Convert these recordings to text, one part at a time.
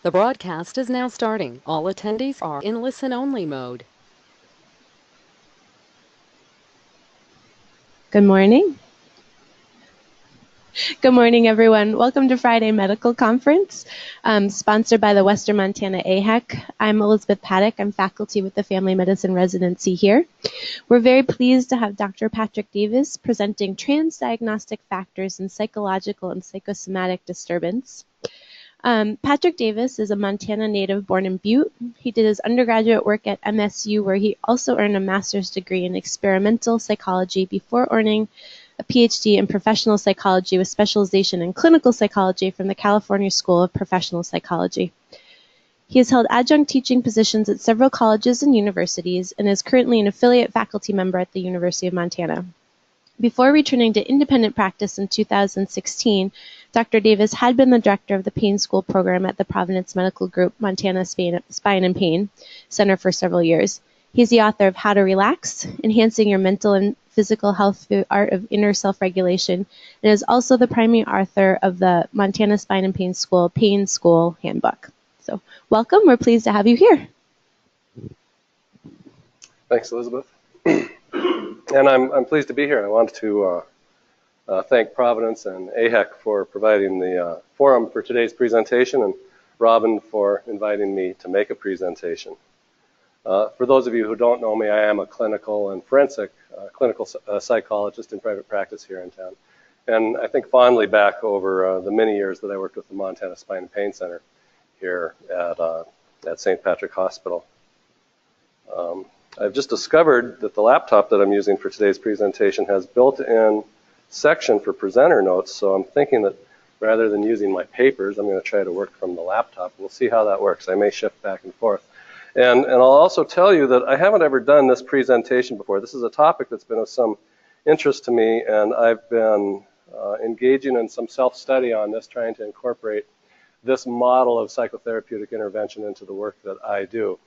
The broadcast is now starting. All attendees are in listen-only mode. Good morning. Good morning, everyone. Welcome to Friday Medical Conference, sponsored by the Western Montana AHEC. I'm Elizabeth Paddock. I'm faculty with the Family Medicine residency here. We're very pleased to have Dr. Patrick Davis presenting Trans-diagnostic factors in psychological and psychosomatic disturbance. Patrick Davis is a Montana native born in Butte. He did his undergraduate work at MSU, where he also earned a master's degree in experimental psychology before earning a PhD in professional psychology with specialization in clinical psychology from the California School of Professional Psychology. He has held adjunct teaching positions at several colleges and universities and is currently an affiliate faculty member at the University of Montana. Before returning to independent practice in 2016, Dr. Davis had been the director of the Pain School program at the Providence Medical Group Montana Spine and Pain Center for several years. He's the author of How to Relax, Enhancing Your Mental and Physical Health Through the Art of Inner Self-Regulation, and is also the primary author of the Montana Spine and Pain School Handbook. So welcome, we're pleased to have you here. Thanks, Elizabeth. And I'm pleased to be here. I want to thank Providence and AHEC for providing the forum for today's presentation, and Robin for inviting me to make a presentation. For those of you who don't know me, I am a clinical and forensic clinical psychologist in private practice here in town. And I think fondly back over the many years that I worked with the Montana Spine and Pain Center here at St. Patrick Hospital. I've just discovered that the laptop that I'm using for today's presentation has built-in section for presenter notes, so I'm thinking that rather than using my papers, I'm going to try to work from the laptop. We'll see how that works. I may shift back and forth. And I'll also tell you that I haven't ever done this presentation before. This is a topic that's been of some interest to me, and I've been engaging in some self-study on this, trying to incorporate this model of psychotherapeutic intervention into the work that I do.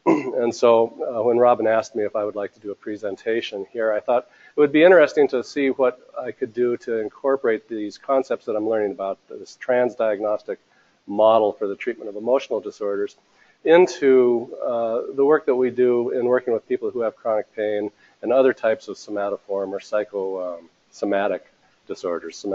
And so when Robin asked me if I would like to do a presentation here, I thought it would be interesting to see what I could do to incorporate these concepts that I'm learning about, this trans-diagnostic model for the treatment of emotional disorders, into the work that we do in working with people who have chronic pain and other types of somatoform or psychosomatic disorders.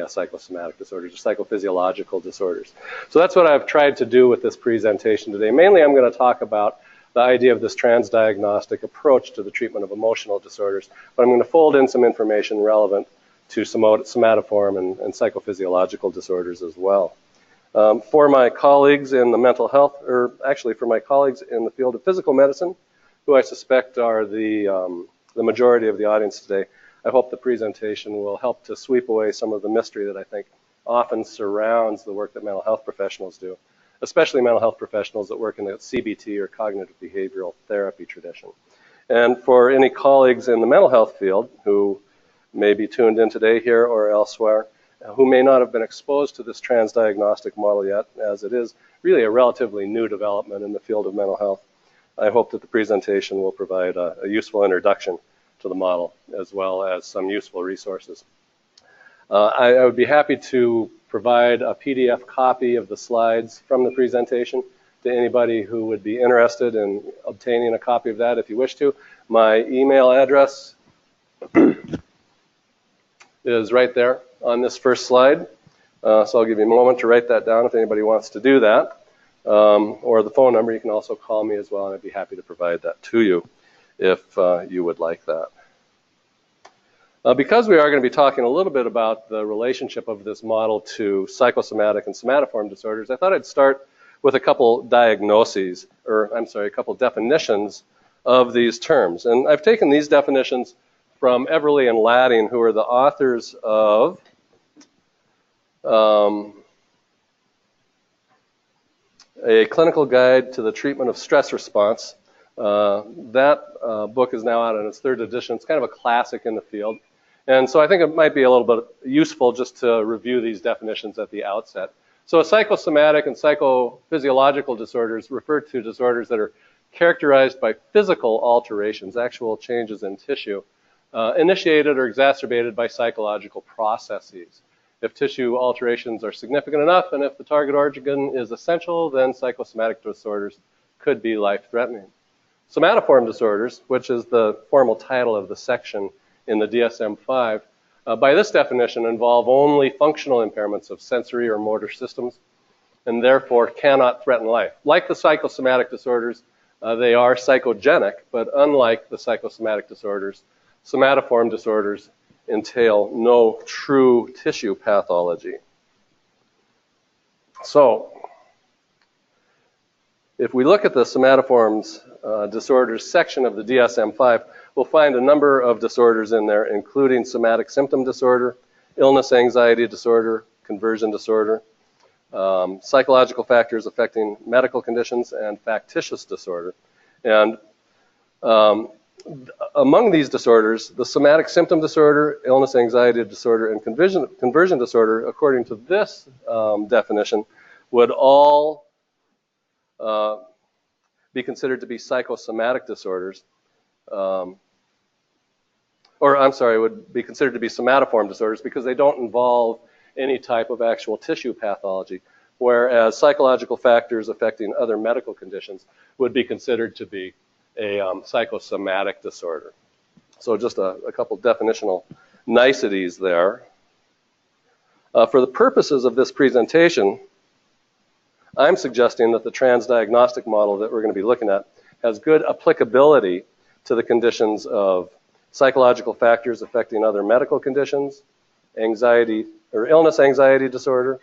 Psychosomatic disorders, or psychophysiological disorders. So that's what I've tried to do with this presentation today. Mainly I'm going to talk about the idea of this trans-diagnostic approach to the treatment of emotional disorders, but I'm going to fold in some information relevant to somatoform and psychophysiological disorders as well. For my colleagues in the mental health, or actually for my colleagues in the field of physical medicine, who I suspect are the majority of the audience today, I hope the presentation will help to sweep away some of the mystery that I think often surrounds the work that mental health professionals do, especially mental health professionals that work in the CBT or cognitive behavioral therapy tradition. And for any colleagues in the mental health field who may be tuned in today here or elsewhere, who may not have been exposed to this trans-diagnostic model yet, as it is really a relatively new development in the field of mental health, I hope that the presentation will provide a useful introduction to the model, as well as some useful resources. I would be happy to provide a PDF copy of the slides from the presentation to anybody who would be interested in obtaining a copy of that if you wish to. My email address is right there on this first slide. So I'll give you a moment to write that down if anybody wants to do that. Or the phone number, you can also call me as well, and I'd be happy to provide that to you if you would like that. Because we are going to be talking a little bit about the relationship of this model to psychosomatic and somatoform disorders, I thought I'd start with a couple definitions of these terms. And I've taken these definitions from Everly and Ladding, who are the authors of A Clinical Guide to the Treatment of Stress Response. That book is now out in its third edition. It's kind of a classic in the field. And so I think it might be a little bit useful just to review these definitions at the outset. So psychosomatic and psychophysiological disorders refer to disorders that are characterized by physical alterations, actual changes in tissue, initiated or exacerbated by psychological processes. If tissue alterations are significant enough and if the target organ is essential, then psychosomatic disorders could be life-threatening. Somatoform disorders, which is the formal title of the section in the DSM-5, by this definition involve only functional impairments of sensory or motor systems and therefore cannot threaten life. Like the psychosomatic disorders, they are psychogenic, but unlike the psychosomatic disorders, somatoform disorders entail no true tissue pathology. So, if we look at the somatoforms disorders section of the DSM-5, we'll find a number of disorders in there, including somatic symptom disorder, illness anxiety disorder, conversion disorder, psychological factors affecting medical conditions, and factitious disorder. And among these disorders, the somatic symptom disorder, illness anxiety disorder, and conversion disorder, according to this definition, would all be considered to be psychosomatic disorders, would be considered to be somatoform disorders because they don't involve any type of actual tissue pathology, whereas psychological factors affecting other medical conditions would be considered to be a psychosomatic disorder. So just a couple definitional niceties there. For the purposes of this presentation, I'm suggesting that the trans-diagnostic model that we're going to be looking at has good applicability to the conditions of psychological factors affecting other medical conditions, anxiety or illness anxiety disorder,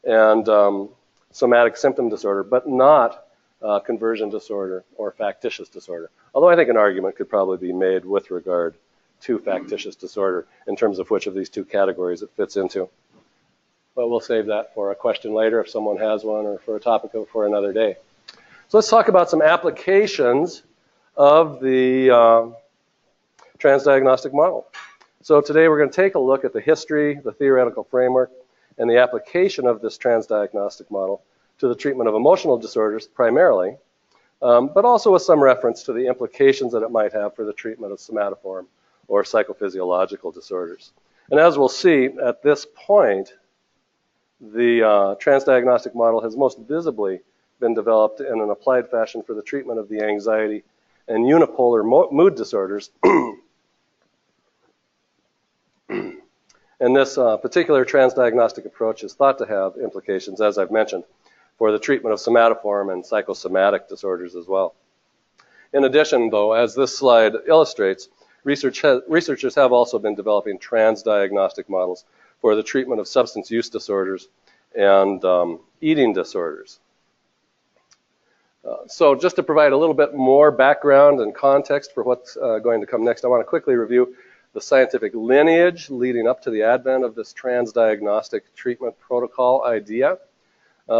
and somatic symptom disorder, but not conversion disorder or factitious disorder. Although I think an argument could probably be made with regard to factitious disorder in terms of which of these two categories it fits into. But we'll save that for a question later if someone has one, or for a topic for another day. So let's talk about some applications of the trans-diagnostic model. So today we're going to take a look at the history, the theoretical framework, and the application of this trans-diagnostic model to the treatment of emotional disorders primarily, but also with some reference to the implications that it might have for the treatment of somatoform or psychophysiological disorders. And as we'll see at this point, the trans-diagnostic model has most visibly been developed in an applied fashion for the treatment of the anxiety and unipolar mood disorders. And this particular trans-diagnostic approach is thought to have implications, as I've mentioned, for the treatment of somatoform and psychosomatic disorders as well. In addition, though, as this slide illustrates, researchers have also been developing trans-diagnostic models for the treatment of substance use disorders and eating disorders. So just to provide a little bit more background and context for what's going to come next, I want to quickly review the scientific lineage leading up to the advent of this trans-diagnostic treatment protocol idea.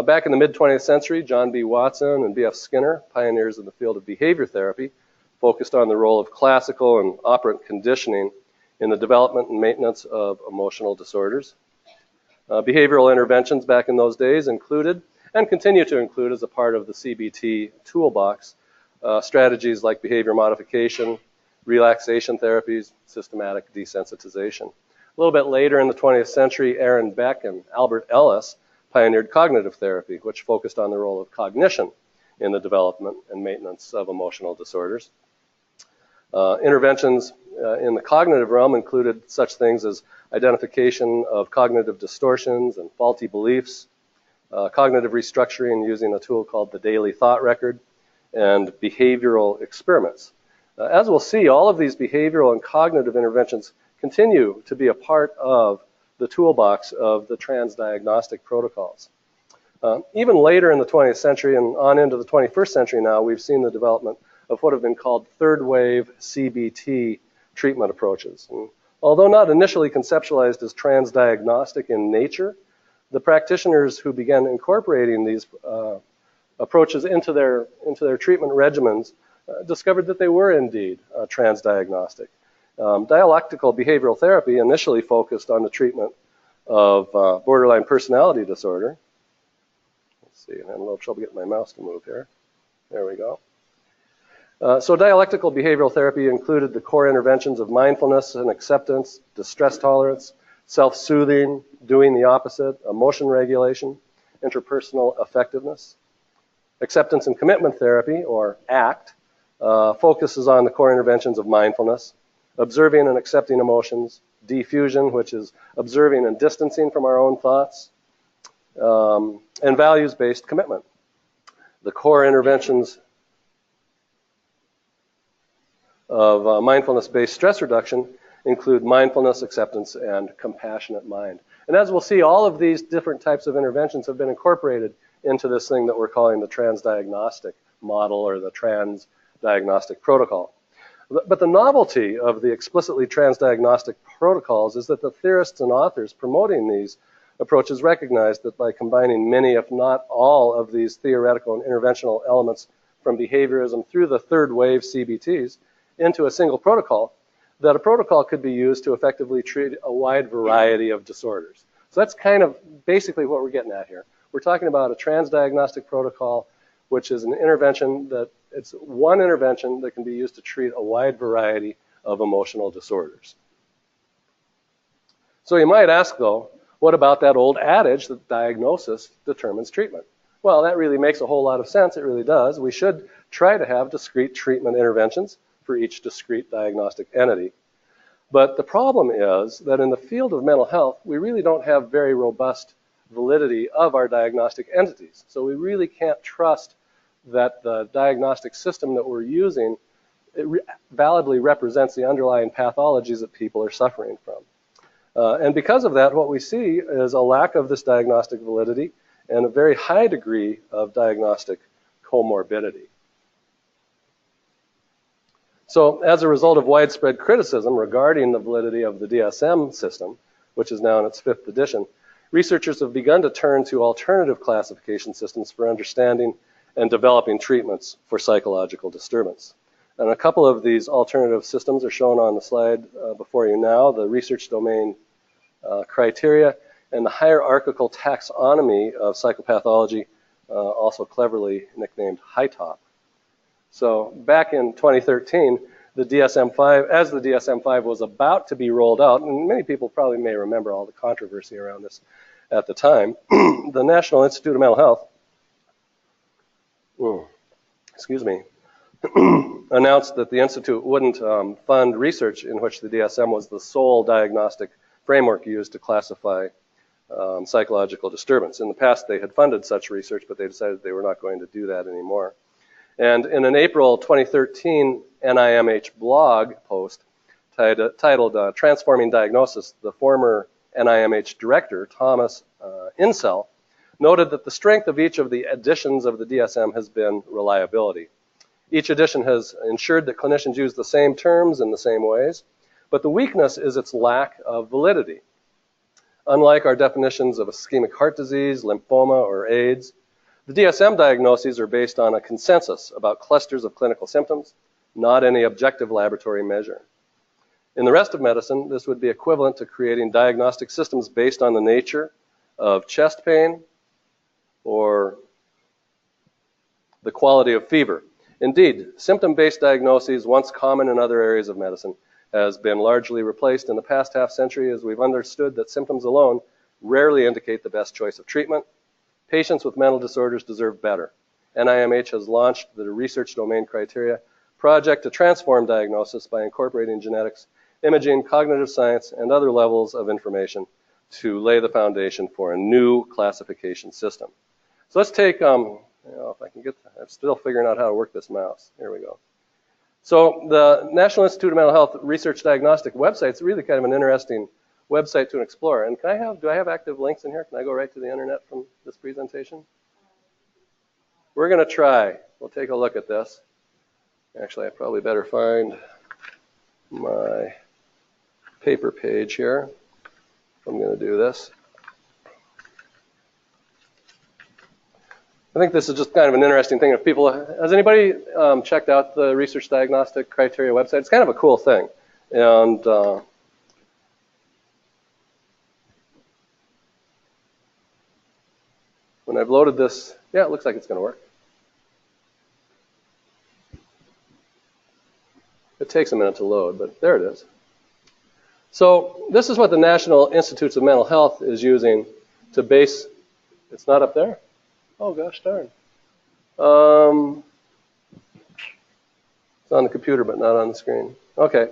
Back in the mid-20th century, John B. Watson and B.F. Skinner, pioneers in the field of behavior therapy, focused on the role of classical and operant conditioning in the development and maintenance of emotional disorders. Behavioral interventions back in those days included, and continue to include as a part of the CBT toolbox, strategies like behavior modification, relaxation therapies, systematic desensitization. A little bit later in the 20th century, Aaron Beck and Albert Ellis pioneered cognitive therapy, which focused on the role of cognition in the development and maintenance of emotional disorders. Interventions in the cognitive realm included such things as identification of cognitive distortions and faulty beliefs, cognitive restructuring using a tool called the daily thought record, and behavioral experiments. As we'll see, all of these behavioral and cognitive interventions continue to be a part of the toolbox of the trans-diagnostic protocols. Even later in the 20th century and on into the 21st century now, we've seen the development of what have been called third-wave CBT treatment approaches. And although not initially conceptualized as trans-diagnostic in nature, the practitioners who began incorporating these approaches into their treatment regimens discovered that they were indeed trans-diagnostic. Dialectical behavioral therapy initially focused on the treatment of borderline personality disorder. Let's see, I'm having a little trouble getting my mouse to move here. There we go. So dialectical behavioral therapy included the core interventions of mindfulness and acceptance, distress tolerance, self-soothing, doing the opposite, emotion regulation, interpersonal effectiveness. Acceptance and commitment therapy, or ACT, focuses on the core interventions of mindfulness, observing and accepting emotions, defusion, which is observing and distancing from our own thoughts, and values-based commitment. The core interventions of mindfulness-based stress reduction include mindfulness, acceptance, and compassionate mind. And as we'll see, all of these different types of interventions have been incorporated into this thing that we're calling the trans-diagnostic model or the trans-diagnostic protocol. But the novelty of the explicitly trans-diagnostic protocols is that the theorists and authors promoting these approaches recognize that by combining many, if not all, of these theoretical and interventional elements from behaviorism through the third wave CBTs into a single protocol, that a protocol could be used to effectively treat a wide variety of disorders. So that's kind of basically what we're getting at here. We're talking about a trans-diagnostic protocol, which is an intervention that it's one intervention that can be used to treat a wide variety of emotional disorders. So you might ask, though, what about that old adage that diagnosis determines treatment? Well, that really makes a whole lot of sense. It really does. We should try to have discrete treatment interventions for each discrete diagnostic entity. But the problem is that in the field of mental health, we really don't have very robust validity of our diagnostic entities. So we really can't trust that the diagnostic system that we're using validly represents the underlying pathologies that people are suffering from. And because of that, what we see is a lack of this diagnostic validity and a very high degree of diagnostic comorbidity. So as a result of widespread criticism regarding the validity of the DSM system, which is now in its 5th edition, researchers have begun to turn to alternative classification systems for understanding and developing treatments for psychological disturbance. And a couple of these alternative systems are shown on the slide before you now, the research domain criteria and the hierarchical taxonomy of psychopathology, also cleverly nicknamed HITOP. So back in 2013, the DSM-5, as the DSM-5 was about to be rolled out, and many people probably may remember all the controversy around this at the time, the National Institute of Mental Health, announced that the Institute wouldn't fund research in which the DSM was the sole diagnostic framework used to classify psychological disturbance. In the past, they had funded such research, but they decided they were not going to do that anymore. And in an April 2013 NIMH blog post titled Transforming Diagnosis, the former NIMH director, Thomas Insel, noted that the strength of each of the editions of the DSM has been reliability. Each edition has ensured that clinicians use the same terms in the same ways, but the weakness is its lack of validity. Unlike our definitions of ischemic heart disease, lymphoma, or AIDS, the DSM diagnoses are based on a consensus about clusters of clinical symptoms, not any objective laboratory measure. In the rest of medicine, this would be equivalent to creating diagnostic systems based on the nature of chest pain or the quality of fever. Indeed, symptom-based diagnoses, once common in other areas of medicine, has been largely replaced in the past half century as we've understood that symptoms alone rarely indicate the best choice of treatment. Patients with mental disorders deserve better. NIMH has launched the Research Domain Criteria project to transform diagnosis by incorporating genetics, imaging, cognitive science, and other levels of information to lay the foundation for a new classification system. So let's take, if I can get, I'm still figuring out how to work this mouse. Here we go. So the National Institute of Mental Health Research Diagnostic website is really kind of an interesting website to explore. And do I have active links in here? Can I go right to the internet from this presentation? We're going to try. We'll take a look at this. Actually, I probably better find my paper page here. I'm going to do this. I think this is just kind of an interesting thing. If people, has anybody checked out the Research Diagnostic Criteria website? It's kind of a cool thing. And when I've loaded this, yeah, it looks like it's going to work. It takes a minute to load, but there it is. So this is what the National Institutes of Mental Health is using to base. It's not up there? Oh, gosh darn. It's on the computer, but not on the screen. Okay.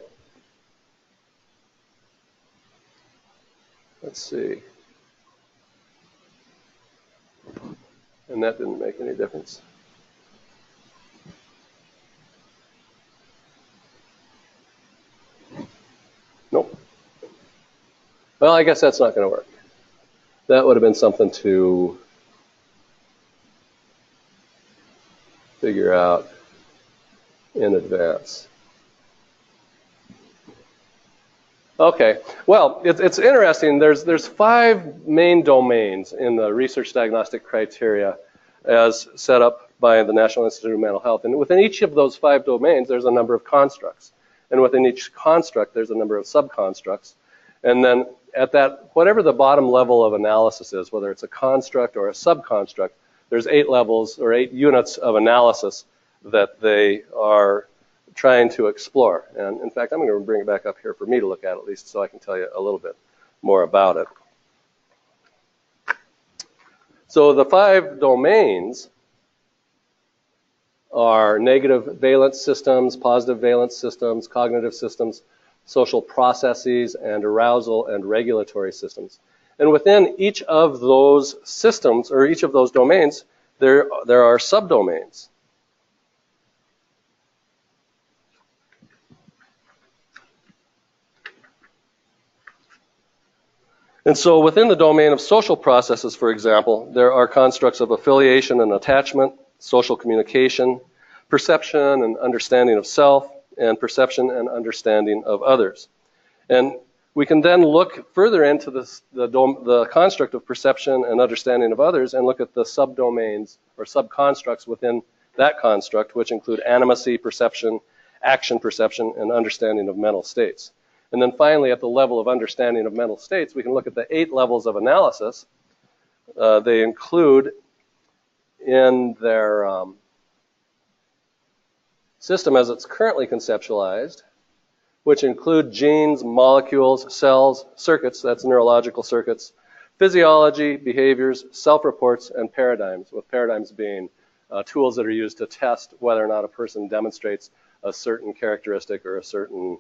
Let's see. And that didn't make any difference. Nope. Well, I guess that's not going to work. That would have been something to figure out in advance. Okay, well, it's interesting. There's 5 main domains in the research diagnostic criteria as set up by the National Institute of Mental Health. And within each of those 5 domains, there's a number of constructs. And within each construct, there's a number of subconstructs. And then at that, whatever the bottom level of analysis is, whether it's a construct or a subconstruct, there's 8 levels or 8 units of analysis that they are trying to explore. And in fact, I'm going to bring it back up here for me to look at least so I can tell you a little bit more about it. So the 5 domains are negative valence systems, positive valence systems, cognitive systems, social processes, and arousal and regulatory systems. And within each of those systems, or each of those domains, there are subdomains. And so within the domain of social processes, for example, there are constructs of affiliation and attachment, social communication, perception and understanding of self, and perception and understanding of others. And we can then look further into the construct of perception and understanding of others and look at the subdomains or subconstructs within that construct, which include animacy, perception, action perception, and understanding of mental states. And then finally, at the level of understanding of mental states, we can look at the 8 levels of analysis. They include in their system as it's currently conceptualized, which include genes, molecules, cells, circuits, that's neurological circuits, physiology, behaviors, self-reports, and paradigms, with paradigms being tools that are used to test whether or not a person demonstrates a certain characteristic or a certain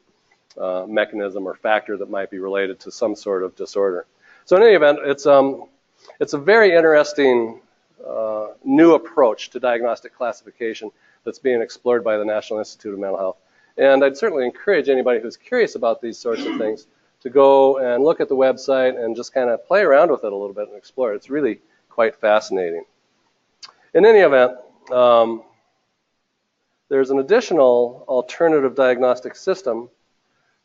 mechanism or factor that might be related to some sort of disorder. So in any event, it's a very interesting new approach to diagnostic classification that's being explored by the National Institute of Mental Health. And I'd certainly encourage anybody who's curious about these sorts of things to go and look at the website and just kind of play around with it a little bit and explore it. It's really quite fascinating. In any event, there's an additional alternative diagnostic system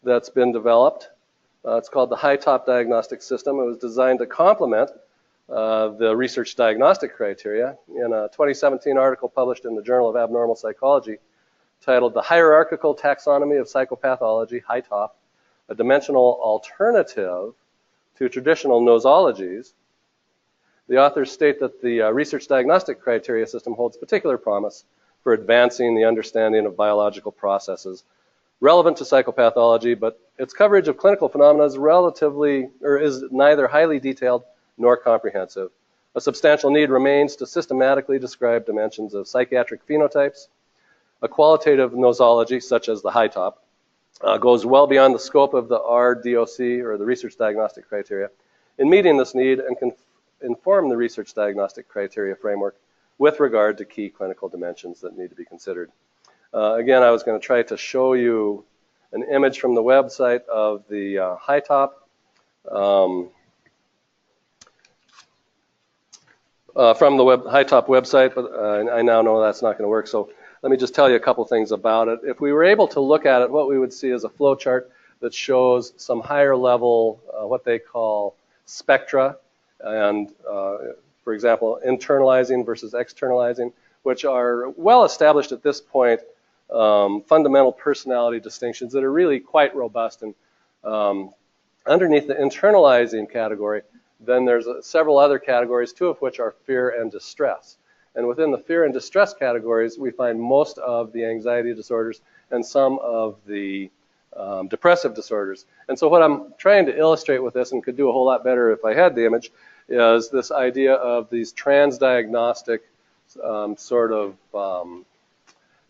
that's been developed. It's called the high-top diagnostic system. It was designed to complement the research diagnostic criteria. In a 2017 article published in the Journal of Abnormal Psychology titled The Hierarchical Taxonomy of Psychopathology, high-top, a dimensional alternative to traditional nosologies, the authors state that the research diagnostic criteria system holds particular promise for advancing the understanding of biological processes relevant to psychopathology, but its coverage of clinical phenomena is neither highly detailed nor comprehensive. A substantial need remains to systematically describe dimensions of psychiatric phenotypes. A qualitative nosology, such as the high-top, goes well beyond the scope of the RDOC, or the research diagnostic criteria, in meeting this need and can inform the research diagnostic criteria framework with regard to key clinical dimensions that need to be considered. Again, I was going to try to show you an image from the website of the high-top. From the high-top website, but I now know that's not going to work, so let me just tell you a couple things about it. If we were able to look at it, what we would see is a flow chart that shows some higher level, what they call spectra, and for example, internalizing versus externalizing, which are well established at this point, fundamental personality distinctions that are really quite robust. And underneath the internalizing category, then there's several other categories, 2 of which are fear and distress. And within the fear and distress categories, we find most of the anxiety disorders and some of the depressive disorders. And so what I'm trying to illustrate with this, and could do a whole lot better if I had the image, is this idea of these trans-diagnostic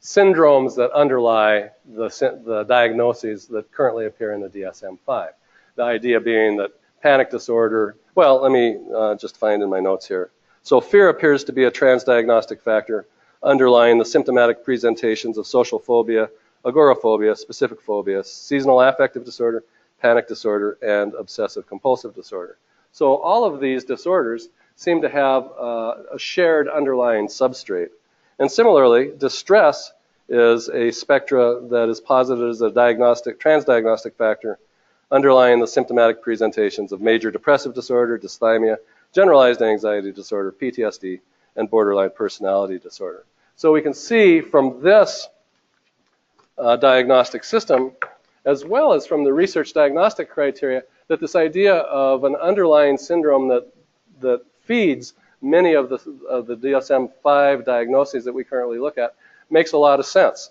syndromes that underlie the diagnoses that currently appear in the DSM-5. The idea being that panic disorder, well, let me just find in my notes here. So fear appears to be a trans-diagnostic factor underlying the symptomatic presentations of social phobia, agoraphobia, specific phobia, seasonal affective disorder, panic disorder, and obsessive compulsive disorder. So all of these disorders seem to have a shared underlying substrate. And similarly, distress is a spectra that is posited as a trans-diagnostic factor underlying the symptomatic presentations of major depressive disorder, dysthymia, generalized anxiety disorder, PTSD, and borderline personality disorder. So we can see from this diagnostic system, as well as from the research diagnostic criteria, that this idea of an underlying syndrome that feeds many of the DSM-5 diagnoses that we currently look at makes a lot of sense.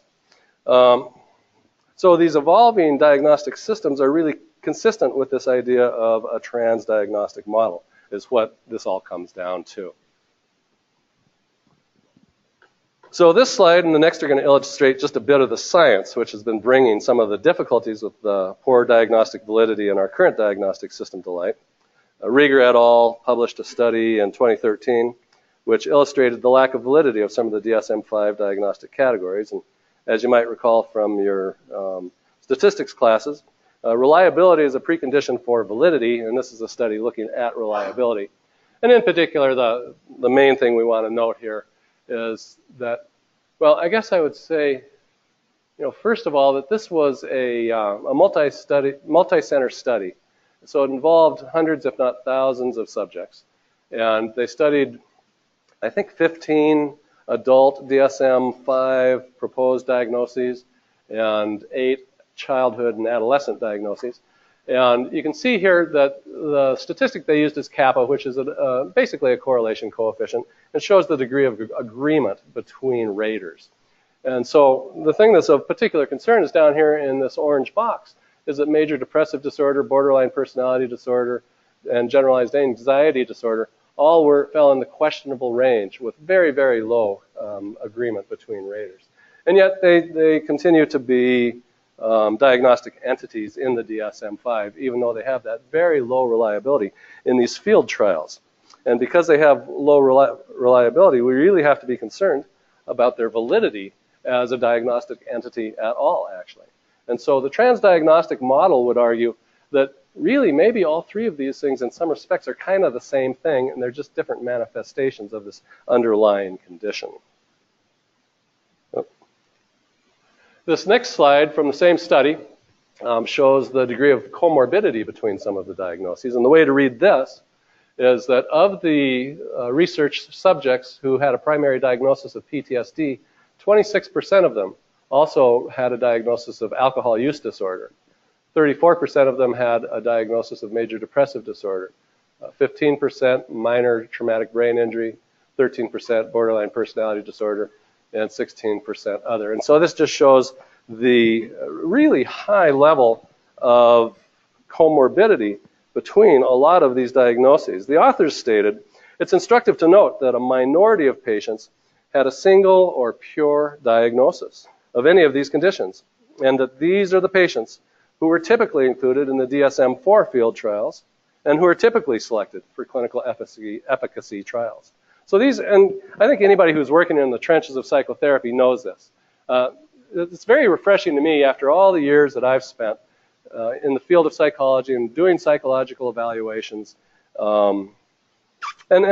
So these evolving diagnostic systems are really consistent with this idea of a trans-diagnostic model, is what this all comes down to. So this slide and the next are going to illustrate just a bit of the science, which has been bringing some of the difficulties with the poor diagnostic validity in our current diagnostic system to light. Rieger et al. Published a study in 2013 which illustrated the lack of validity of some of the DSM-5 diagnostic categories. And as you might recall from your statistics classes, reliability is a precondition for validity, and this is a study looking at reliability. And in particular, the main thing we want to note here is that, well, I guess I would say, first of all, that this was a multi-center study. So it involved hundreds, if not thousands, of subjects. And they studied, I think, 15 adult DSM-5 proposed diagnoses and 8 childhood and adolescent diagnoses. And you can see here that the statistic they used is kappa, which is basically a correlation coefficient, and shows the degree of agreement between raters. And so the thing that's of particular concern is down here in this orange box, is that major depressive disorder, borderline personality disorder, and generalized anxiety disorder all fell in the questionable range with very, very low agreement between raters. And yet they continue to be diagnostic entities in the DSM-5, even though they have that very low reliability in these field trials. And because they have low reliability, we really have to be concerned about their validity as a diagnostic entity at all, actually. And so the trans-diagnostic model would argue that really maybe all three of these things in some respects are kind of the same thing, and they're just different manifestations of this underlying condition. This next slide from the same study shows the degree of comorbidity between some of the diagnoses. And the way to read this is that of the research subjects who had a primary diagnosis of PTSD, 26% of them also had a diagnosis of alcohol use disorder. 34% of them had a diagnosis of major depressive disorder. 15% minor traumatic brain injury, 13% borderline personality disorder, and 16% other. And so this just shows the really high level of comorbidity between a lot of these diagnoses. The authors stated, it's instructive to note that a minority of patients had a single or pure diagnosis of any of these conditions, and that these are the patients who were typically included in the DSM-4 field trials and who are typically selected for clinical efficacy trials. So these, and I think anybody who's working in the trenches of psychotherapy knows this. It's very refreshing to me after all the years that I've spent in the field of psychology and doing psychological evaluations and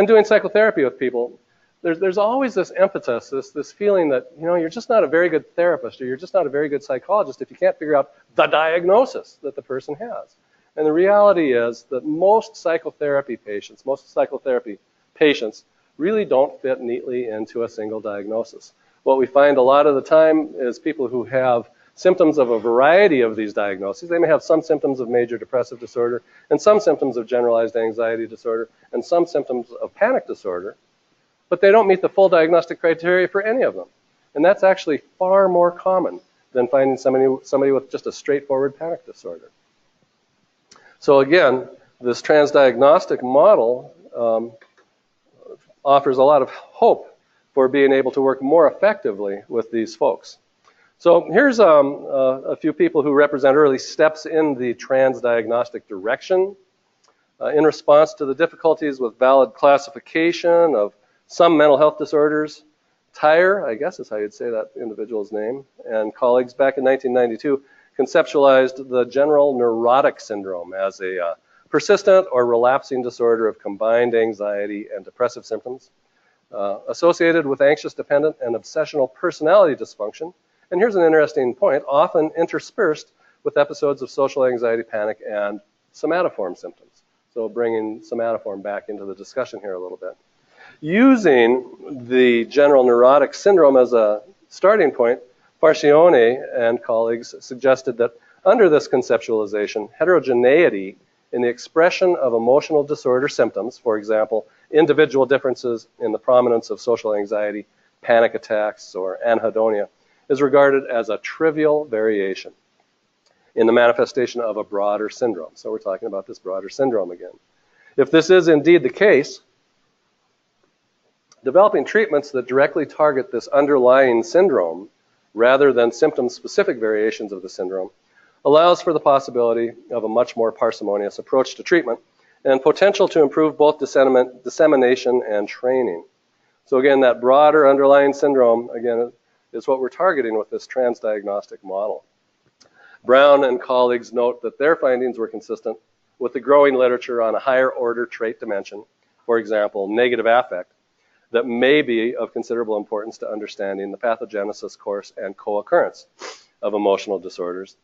doing psychotherapy with people. There's always this impetus, this feeling that, you're just not a very good therapist or you're just not a very good psychologist if you can't figure out the diagnosis that the person has. And the reality is that most psychotherapy patients really don't fit neatly into a single diagnosis. What we find a lot of the time is people who have symptoms of a variety of these diagnoses. They may have some symptoms of major depressive disorder and some symptoms of generalized anxiety disorder and some symptoms of panic disorder, but they don't meet the full diagnostic criteria for any of them. And that's actually far more common than finding somebody with just a straightforward panic disorder. So again, this trans-diagnostic model offers a lot of hope for being able to work more effectively with these folks. So here's a few people who represent early steps in the trans-diagnostic direction in response to the difficulties with valid classification of some mental health disorders. Tyre, I guess is how you'd say that individual's name, and colleagues back in 1992 conceptualized the general neurotic syndrome as a persistent or relapsing disorder of combined anxiety and depressive symptoms associated with anxious, dependent, and obsessional personality dysfunction. And here's an interesting point, often interspersed with episodes of social anxiety, panic, and somatoform symptoms. So bringing somatoform back into the discussion here a little bit. Using the general neurotic syndrome as a starting point, Farchione and colleagues suggested that under this conceptualization, heterogeneity in the expression of emotional disorder symptoms, for example, individual differences in the prominence of social anxiety, panic attacks, or anhedonia, is regarded as a trivial variation in the manifestation of a broader syndrome. So we're talking about this broader syndrome again. If this is indeed the case, developing treatments that directly target this underlying syndrome rather than symptom-specific variations of the syndrome allows for the possibility of a much more parsimonious approach to treatment and potential to improve both dissemination and training. So again, that broader underlying syndrome, again, is what we're targeting with this trans-diagnostic model. Brown and colleagues note that their findings were consistent with the growing literature on a higher order trait dimension, for example, negative affect, that may be of considerable importance to understanding the pathogenesis, course, and co-occurrence of emotional disorders.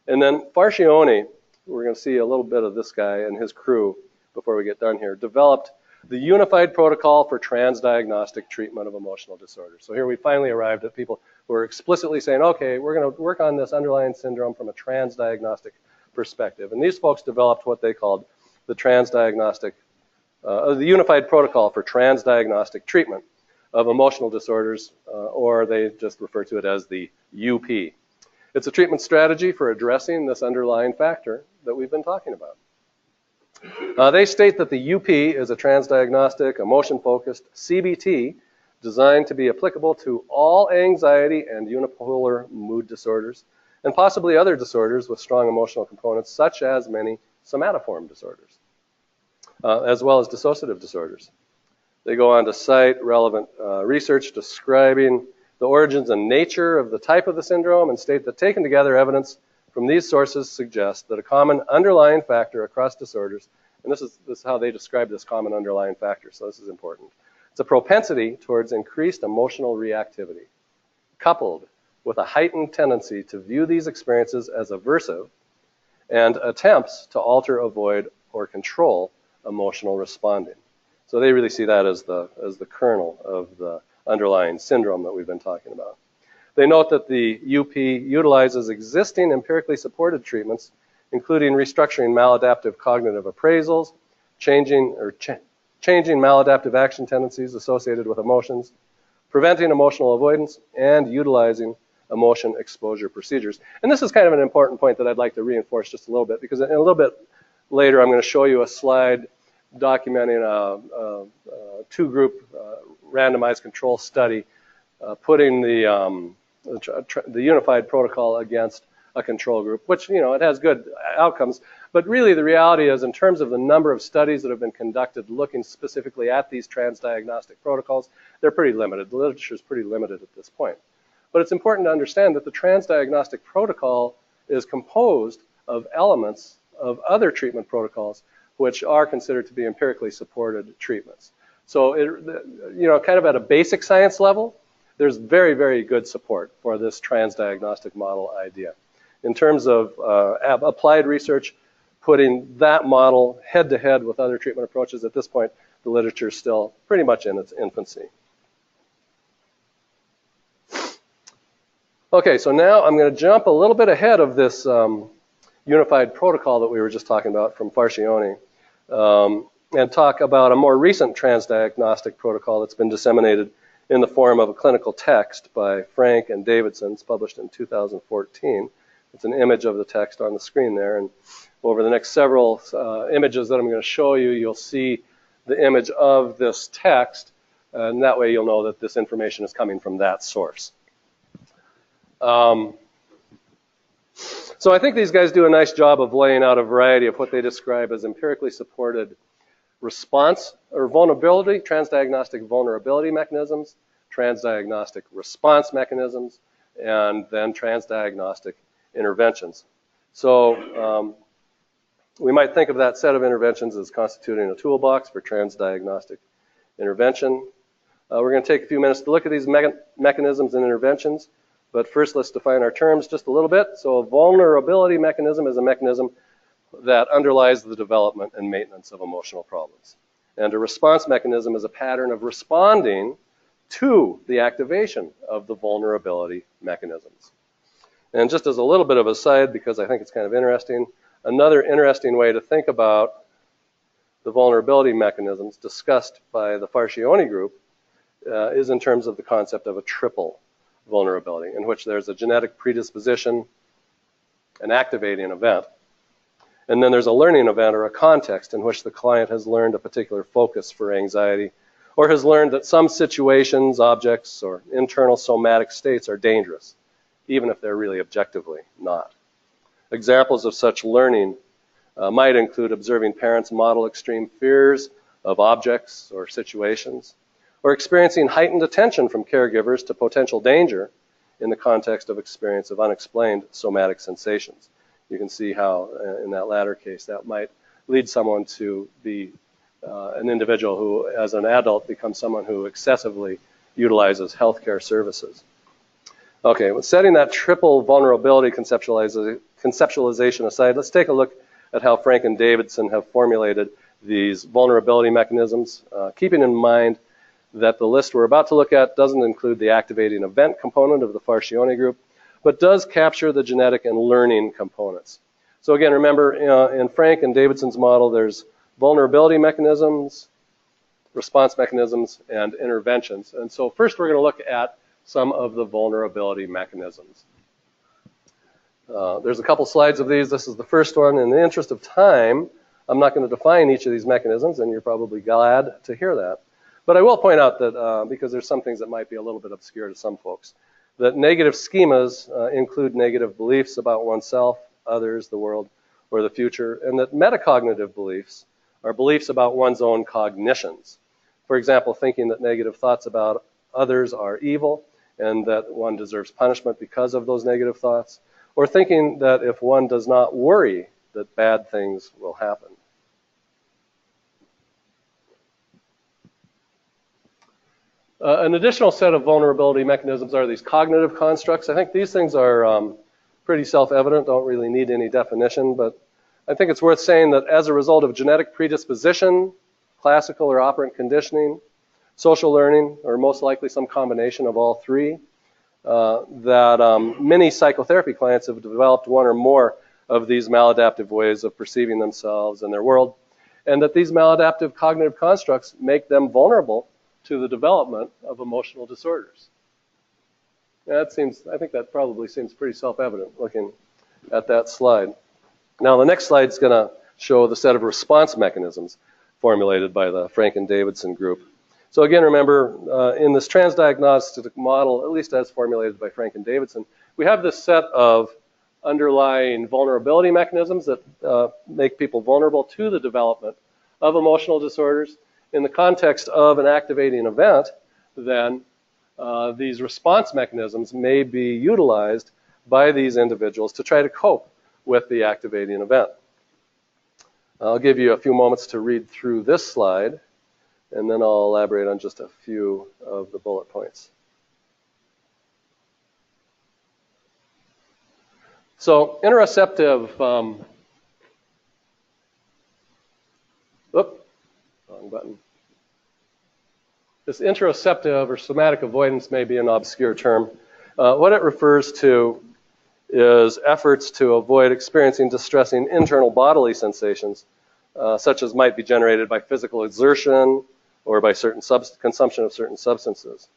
And then Farchione, we're going to see a little bit of this guy and his crew before we get done here, developed the Unified Protocol for Trans-Diagnostic Treatment of Emotional Disorders. So here we finally arrived at people who are explicitly saying, okay, we're going to work on this underlying syndrome from a trans-diagnostic perspective. And these folks developed what they called the the Unified Protocol for Trans-Diagnostic Treatment of Emotional Disorders, or they just refer to it as the UP. It's a treatment strategy for addressing this underlying factor that we've been talking about. They state that the UP is a trans-diagnostic, emotion-focused CBT designed to be applicable to all anxiety and unipolar mood disorders, and possibly other disorders with strong emotional components, such as many somatoform disorders, as well as dissociative disorders. They go on to cite relevant research describing the origins and nature of the type of the syndrome and state that taken together evidence from these sources suggests that a common underlying factor across disorders, and this is how they describe this common underlying factor, so this is important. It's a propensity towards increased emotional reactivity, coupled with a heightened tendency to view these experiences as aversive and attempts to alter, avoid, or control emotional responding. So they really see that as the kernel of the underlying syndrome that we've been talking about. They note that the UP utilizes existing empirically supported treatments, including restructuring maladaptive cognitive appraisals, changing maladaptive action tendencies associated with emotions, preventing emotional avoidance, and utilizing emotion exposure procedures. And this is kind of an important point that I'd like to reinforce just a little bit, because in a little bit later I'm going to show you a slide documenting a two-group randomized control study putting the Unified Protocol against a control group, which, it has good outcomes. But really the reality is, in terms of the number of studies that have been conducted looking specifically at these trans-diagnostic protocols, they're pretty limited. The literature is pretty limited at this point. But it's important to understand that the trans-diagnostic protocol is composed of elements of other treatment protocols which are considered to be empirically supported treatments. So, kind of at a basic science level, there's very, very good support for this trans-diagnostic model idea. In terms of applied research, putting that model head-to-head with other treatment approaches, at this point, the literature is still pretty much in its infancy. Okay, so now I'm going to jump a little bit ahead of this Unified Protocol that we were just talking about from Farchione, and talk about a more recent trans-diagnostic protocol that's been disseminated in the form of a clinical text by Frank and Davidson. It's published in 2014. It's an image of the text on the screen there. And over the next several images that I'm going to show you, you'll see the image of this text. And that way you'll know that this information is coming from that source. So I think these guys do a nice job of laying out a variety of what they describe as empirically supported response or vulnerability, trans-diagnostic vulnerability mechanisms, trans-diagnostic response mechanisms, and then trans-diagnostic interventions. So we might think of that set of interventions as constituting a toolbox for trans-diagnostic intervention. We're going to take a few minutes to look at these mechanisms and interventions, but first let's define our terms just a little bit. So a vulnerability mechanism is a mechanism that underlies the development and maintenance of emotional problems. And a response mechanism is a pattern of responding to the activation of the vulnerability mechanisms. And just as a little bit of a side, because I think it's kind of interesting, another interesting way to think about the vulnerability mechanisms discussed by the Farchione group is in terms of the concept of a triple vulnerability, in which there's a genetic predisposition, an activating event, and then there's a learning event or a context in which the client has learned a particular focus for anxiety, or has learned that some situations, objects, or internal somatic states are dangerous, even if they're really objectively not. Examples of such learning might include observing parents model extreme fears of objects or situations, or experiencing heightened attention from caregivers to potential danger in the context of experience of unexplained somatic sensations. You can see how, in that latter case, that might lead someone to be an individual who, as an adult, becomes someone who excessively utilizes healthcare services. Okay, well, setting that triple vulnerability conceptualization aside, let's take a look at how Frank and Davidson have formulated these vulnerability mechanisms, keeping in mind that the list we're about to look at doesn't include the activating event component of the Farchione group, but does capture the genetic and learning components. So again, remember, in Frank and Davidson's model, there's vulnerability mechanisms, response mechanisms, and interventions. And so first we're going to look at some of the vulnerability mechanisms. There's a couple slides of these. This is the first one. In the interest of time, I'm not going to define each of these mechanisms, and you're probably glad to hear that. But I will point out that, because there's some things that might be a little bit obscure to some folks, that negative schemas include negative beliefs about oneself, others, the world, or the future, and that metacognitive beliefs are beliefs about one's own cognitions. For example, thinking that negative thoughts about others are evil and that one deserves punishment because of those negative thoughts, or thinking that if one does not worry, that bad things will happen. An additional set of vulnerability mechanisms are these cognitive constructs. I think these things are pretty self-evident, don't really need any definition, but I think it's worth saying that as a result of genetic predisposition, classical or operant conditioning, social learning, or most likely some combination of all three, that many psychotherapy clients have developed one or more of these maladaptive ways of perceiving themselves and their world, and that these maladaptive cognitive constructs make them vulnerable to the development of emotional disorders. I think that probably seems pretty self-evident looking at that slide. Now the next slide is going to show the set of response mechanisms formulated by the Frank and Davidson group. So again, remember, in this trans-diagnostic model, at least as formulated by Frank and Davidson, we have this set of underlying vulnerability mechanisms that make people vulnerable to the development of emotional disorders. In the context of an activating event, then these response mechanisms may be utilized by these individuals to try to cope with the activating event. I'll give you a few moments to read through this slide, and then I'll elaborate on just a few of the bullet points. So interoceptive, wrong button. This interoceptive or somatic avoidance may be an obscure term. What it refers to is efforts to avoid experiencing distressing internal bodily sensations, such as might be generated by physical exertion or by certain consumption of certain substances.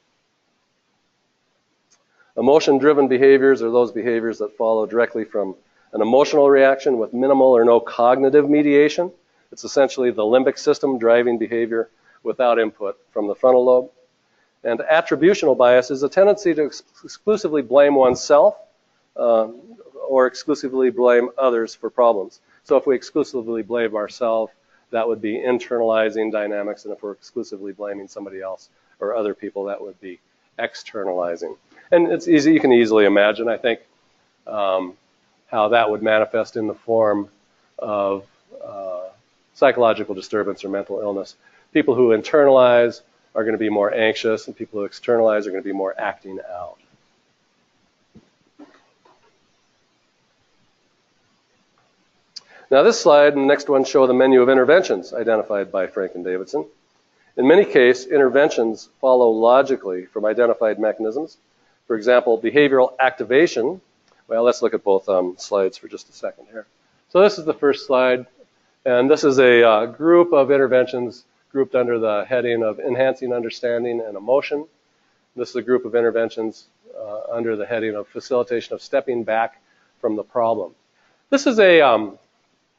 Emotion-driven behaviors are those behaviors that follow directly from an emotional reaction with minimal or no cognitive mediation. It's essentially the limbic system driving behavior without input from the frontal lobe. And attributional bias is a tendency to exclusively blame oneself or exclusively blame others for problems. So if we exclusively blame ourselves, that would be internalizing dynamics, and if we're exclusively blaming somebody else or other people, that would be externalizing. And it's easy, you can easily imagine, I think, how that would manifest in the form of psychological disturbance or mental illness. People who internalize are going to be more anxious, and people who externalize are going to be more acting out. Now this slide and the next one show the menu of interventions identified by Frank and Davidson. In many cases, interventions follow logically from identified mechanisms. For example, behavioral activation. Well, let's look at both slides for just a second here. So this is the first slide, and this is a group of interventions grouped under the heading of enhancing understanding and emotion. This is a group of interventions under the heading of facilitation of stepping back from the problem. This is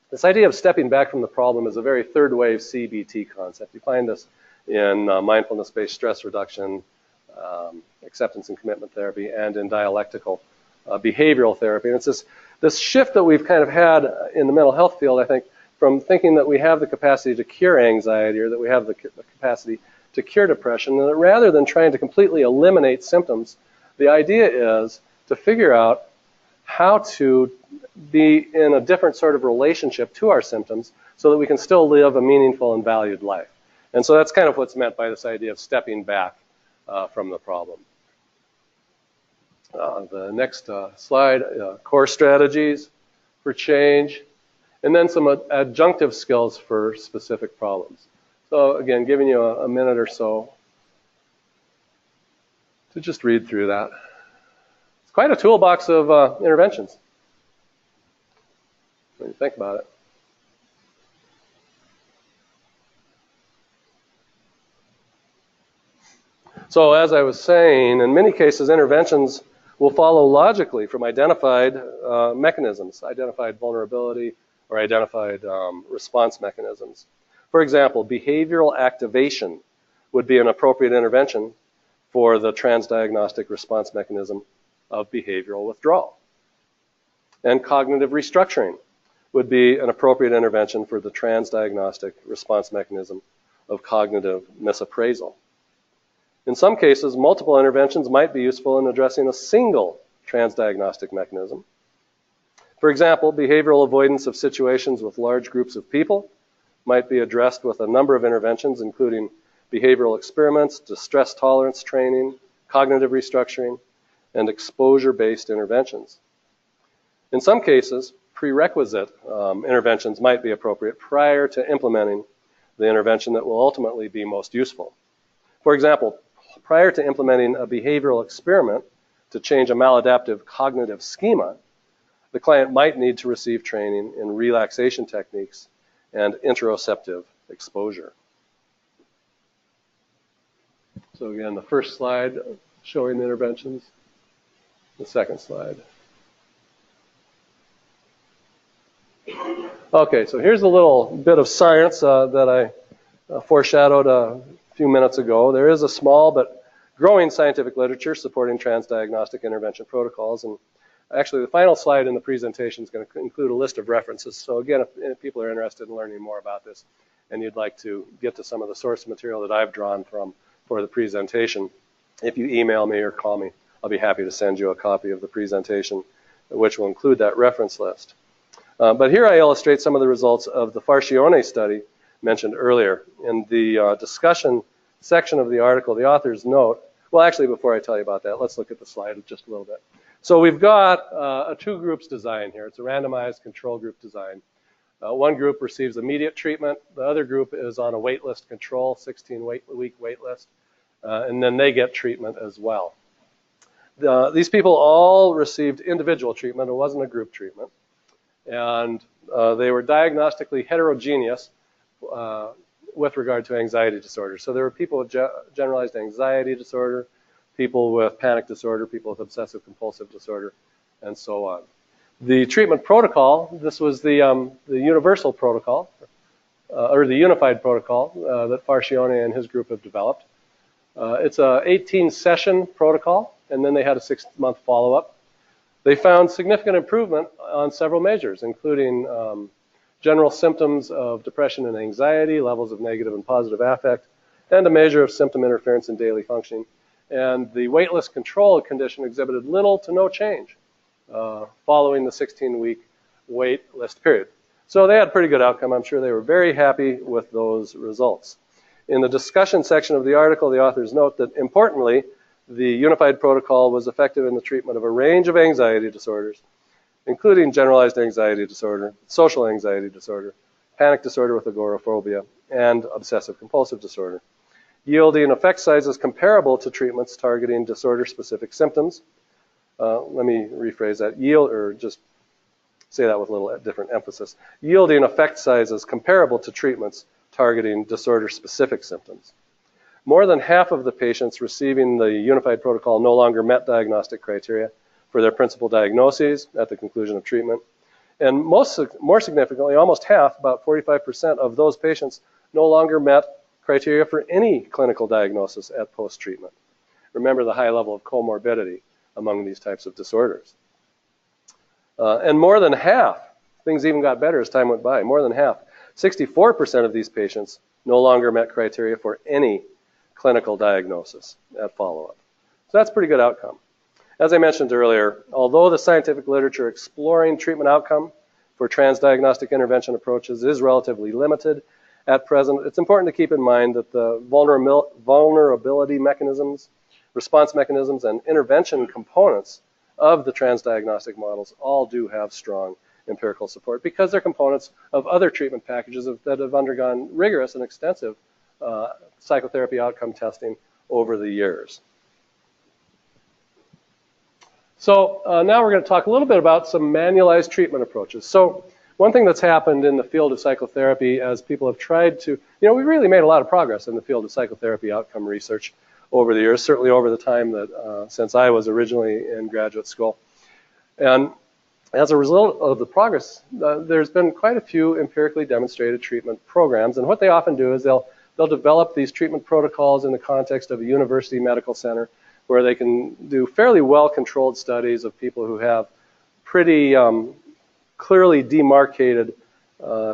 this idea of stepping back from the problem is a very third wave CBT concept. You find this in mindfulness-based stress reduction, acceptance and commitment therapy, and in dialectical behavioral therapy. And it's this shift that we've kind of had in the mental health field, I think, from thinking that we have the capacity to cure anxiety or that we have the capacity to cure depression, and that rather than trying to completely eliminate symptoms, the idea is to figure out how to be in a different sort of relationship to our symptoms so that we can still live a meaningful and valued life. And so that's kind of what's meant by this idea of stepping back from the problem. The next slide, core strategies for change, and then some adjunctive skills for specific problems. So again, giving you a minute or so to just read through that. It's quite a toolbox of interventions when you think about it. So as I was saying, in many cases, interventions will follow logically from identified mechanisms, identified vulnerability, or identified response mechanisms. For example, behavioral activation would be an appropriate intervention for the trans-diagnostic response mechanism of behavioral withdrawal. And cognitive restructuring would be an appropriate intervention for the trans-diagnostic response mechanism of cognitive misappraisal. In some cases, multiple interventions might be useful in addressing a single trans-diagnostic mechanism. For example, behavioral avoidance of situations with large groups of people might be addressed with a number of interventions, including behavioral experiments, distress tolerance training, cognitive restructuring, and exposure-based interventions. In some cases, prerequisite interventions might be appropriate prior to implementing the intervention that will ultimately be most useful. For example, prior to implementing a behavioral experiment to change a maladaptive cognitive schema, the client might need to receive training in relaxation techniques and interoceptive exposure. So again, the first slide showing the interventions, the second slide. Okay, so here's a little bit of science that I foreshadowed a few minutes ago. There is a small but growing scientific literature supporting trans-diagnostic intervention protocols, and actually the final slide in the presentation is going to include a list of references. So again, if people are interested in learning more about this and you'd like to get to some of the source material that I've drawn from for the presentation, if you email me or call me, I'll be happy to send you a copy of the presentation, which will include that reference list. But here I illustrate some of the results of the Farchione study mentioned earlier. In the discussion section of the article, the authors note, well, actually, before I tell you about that, let's look at the slide just a little bit. So we've got a two groups design here. It's a randomized control group design. One group receives immediate treatment. The other group is on a wait list control, 16-week wait list, and then they get treatment as well. These people all received individual treatment. It wasn't a group treatment. And they were diagnostically heterogeneous with regard to anxiety disorder. So there were people with generalized anxiety disorder, people with panic disorder, people with obsessive compulsive disorder, and so on. The treatment protocol, this was the universal protocol, or the unified protocol that Farchione and his group have developed. It's a 18-session protocol, and then they had a 6-month follow-up. They found significant improvement on several measures, including general symptoms of depression and anxiety, levels of negative and positive affect, and a measure of symptom interference in daily functioning. And the waitlist control condition exhibited little to no change following the 16-week wait list period. So they had a pretty good outcome. I'm sure they were very happy with those results. In the discussion section of the article, the authors note that, importantly, the unified protocol was effective in the treatment of a range of anxiety disorders, including generalized anxiety disorder, social anxiety disorder, panic disorder with agoraphobia, and obsessive compulsive disorder, yielding effect sizes comparable to treatments targeting disorder-specific symptoms. Let me rephrase that. Just say that with a little different emphasis. Yielding effect sizes comparable to treatments targeting disorder-specific symptoms. More than half of the patients receiving the unified protocol no longer met diagnostic criteria for their principal diagnoses at the conclusion of treatment. And more significantly, almost half, about 45% of those patients, no longer met criteria for any clinical diagnosis at post-treatment. Remember the high level of comorbidity among these types of disorders. And more than half, things even got better as time went by, more than half, 64% of these patients no longer met criteria for any clinical diagnosis at follow-up. So that's a pretty good outcome. As I mentioned earlier, although the scientific literature exploring treatment outcome for trans-diagnostic intervention approaches is relatively limited at present, it's important to keep in mind that the vulnerability mechanisms, response mechanisms, and intervention components of the trans-diagnostic models all do have strong empirical support because they're components of other treatment packages that have undergone rigorous and extensive psychotherapy outcome testing over the years. So now we're going to talk a little bit about some manualized treatment approaches. So one thing that's happened in the field of psychotherapy as people have tried to, we really made a lot of progress in the field of psychotherapy outcome research over the years, certainly over the time that since I was originally in graduate school. And as a result of the progress, there's been quite a few empirically demonstrated treatment programs. And what they often do is they'll develop these treatment protocols in the context of a university medical center where they can do fairly well-controlled studies of people who have pretty clearly demarcated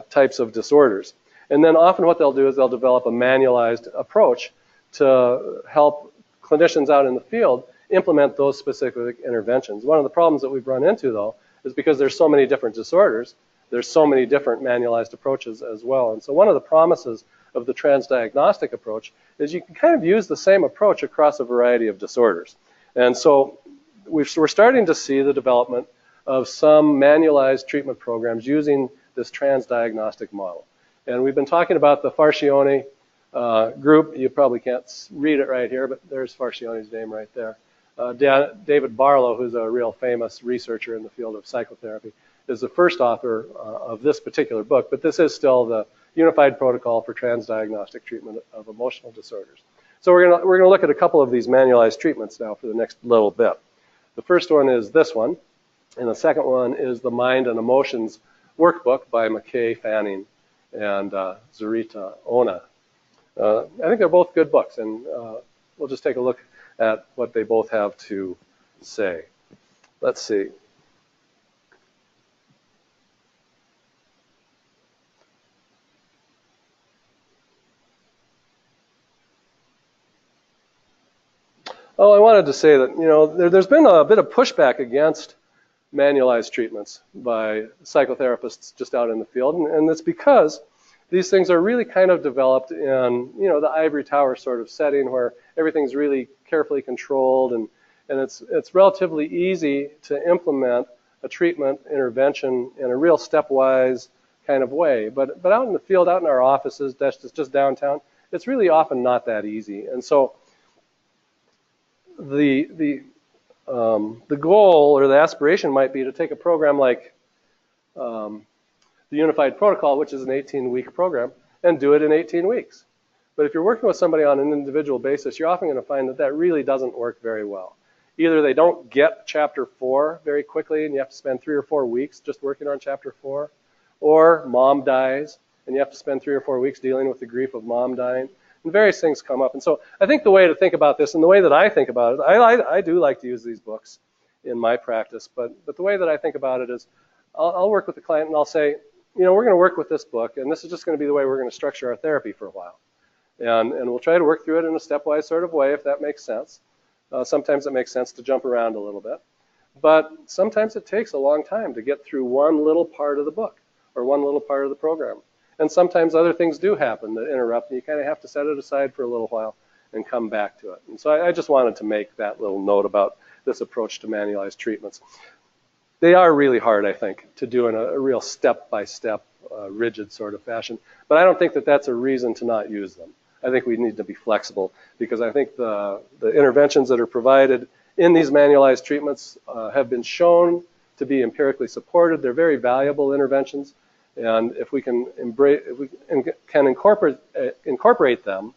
types of disorders. And then often what they'll do is they'll develop a manualized approach to help clinicians out in the field implement those specific interventions. One of the problems that we've run into, though, is because there's so many different disorders, there's so many different manualized approaches as well. And so one of the promises of the trans-diagnostic approach is you can kind of use the same approach across a variety of disorders. And so we're starting to see the development of some manualized treatment programs using this trans-diagnostic model. And we've been talking about the Farchione group. You probably can't read it right here, but there's Farchione's name right there. David Barlow, who's a real famous researcher in the field of psychotherapy, is the first author of this particular book, but this is still the Unified Protocol for Trans-Diagnostic Treatment of Emotional Disorders. So we're going to look at a couple of these manualized treatments now for the next little bit. The first one is this one, and the second one is the Mind and Emotions Workbook by McKay Fanning and Zurita Ona. I think they're both good books, and we'll just take a look at what they both have to say. Let's see. Oh, I wanted to say that, there's been a bit of pushback against manualized treatments by psychotherapists just out in the field, and it's because these things are really kind of developed in, the ivory tower sort of setting where everything's really carefully controlled, and it's relatively easy to implement a treatment intervention in a real stepwise kind of way. But out in the field, out in our offices, just downtown, it's really often not that easy. And so the goal or the aspiration might be to take a program like the Unified Protocol, which is an 18-week program, and do it in 18 weeks. But if you're working with somebody on an individual basis, you're often going to find that that really doesn't work very well. Either they don't get chapter 4 very quickly and you have to spend 3 or 4 weeks just working on chapter 4, or mom dies and you have to spend 3 or 4 weeks dealing with the grief of mom dying, and various things come up. And so I think the way to think about this, and the way that I think about it, I do like to use these books in my practice, but the way that I think about it is I'll work with the client and I'll say, we're going to work with this book, and this is just going to be the way we're going to structure our therapy for a while. And we'll try to work through it in a stepwise sort of way, if that makes sense. Sometimes it makes sense to jump around a little bit. But sometimes it takes a long time to get through one little part of the book or one little part of the program. And sometimes other things do happen that interrupt, and you kind of have to set it aside for a little while and come back to it. And so I just wanted to make that little note about this approach to manualized treatments. They are really hard, I think, to do in a real step-by-step, rigid sort of fashion. But I don't think that that's a reason to not use them. I think we need to be flexible, because I think the interventions that are provided in these manualized treatments have been shown to be empirically supported. They're very valuable interventions, and if we can incorporate them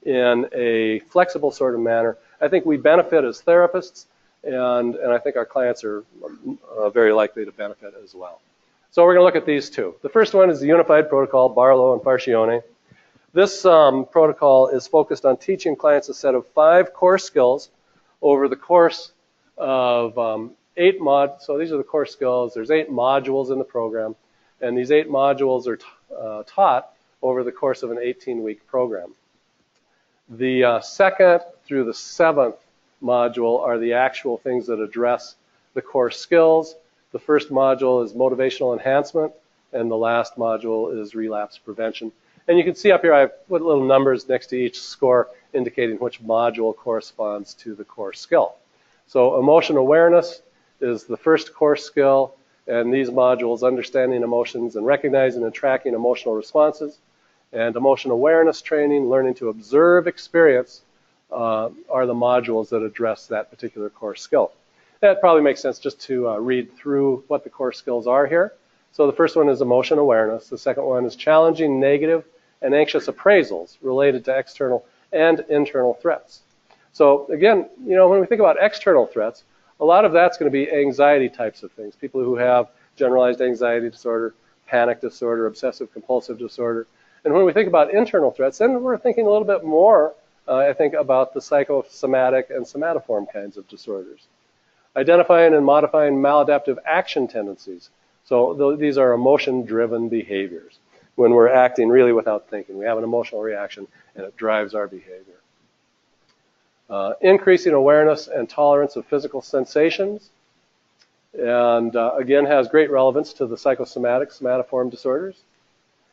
in a flexible sort of manner, I think we benefit as therapists, and I think our clients are very likely to benefit as well. So we're going to look at these two. The first one is the Unified Protocol, Barlow and Farchione. This protocol is focused on teaching clients a set of 5 core skills over the course of 8 modules. So these are the core skills. There's 8 modules in the program, and these 8 modules are taught over the course of an 18-week program. The 2nd through the 7th module are the actual things that address the core skills. The first module is motivational enhancement, and the last module is relapse prevention. And you can see up here I've put little numbers next to each score indicating which module corresponds to the core skill. So emotion awareness is the first core skill, and these modules, understanding emotions and recognizing and tracking emotional responses, and emotion awareness training, learning to observe experience, are the modules that address that particular core skill. That probably makes sense just to read through what the core skills are here. So the first one is emotion awareness. The second one is challenging negative and anxious appraisals related to external and internal threats. So again, when we think about external threats, a lot of that's going to be anxiety types of things. People who have generalized anxiety disorder, panic disorder, obsessive compulsive disorder. And when we think about internal threats, then we're thinking a little bit more, I think, about the psychosomatic and somatoform kinds of disorders. Identifying and modifying maladaptive action tendencies. So these are emotion-driven behaviors. When we're acting really without thinking, we have an emotional reaction and it drives our behavior. Increasing awareness and tolerance of physical sensations, and again has great relevance to the psychosomatic, somatoform disorders.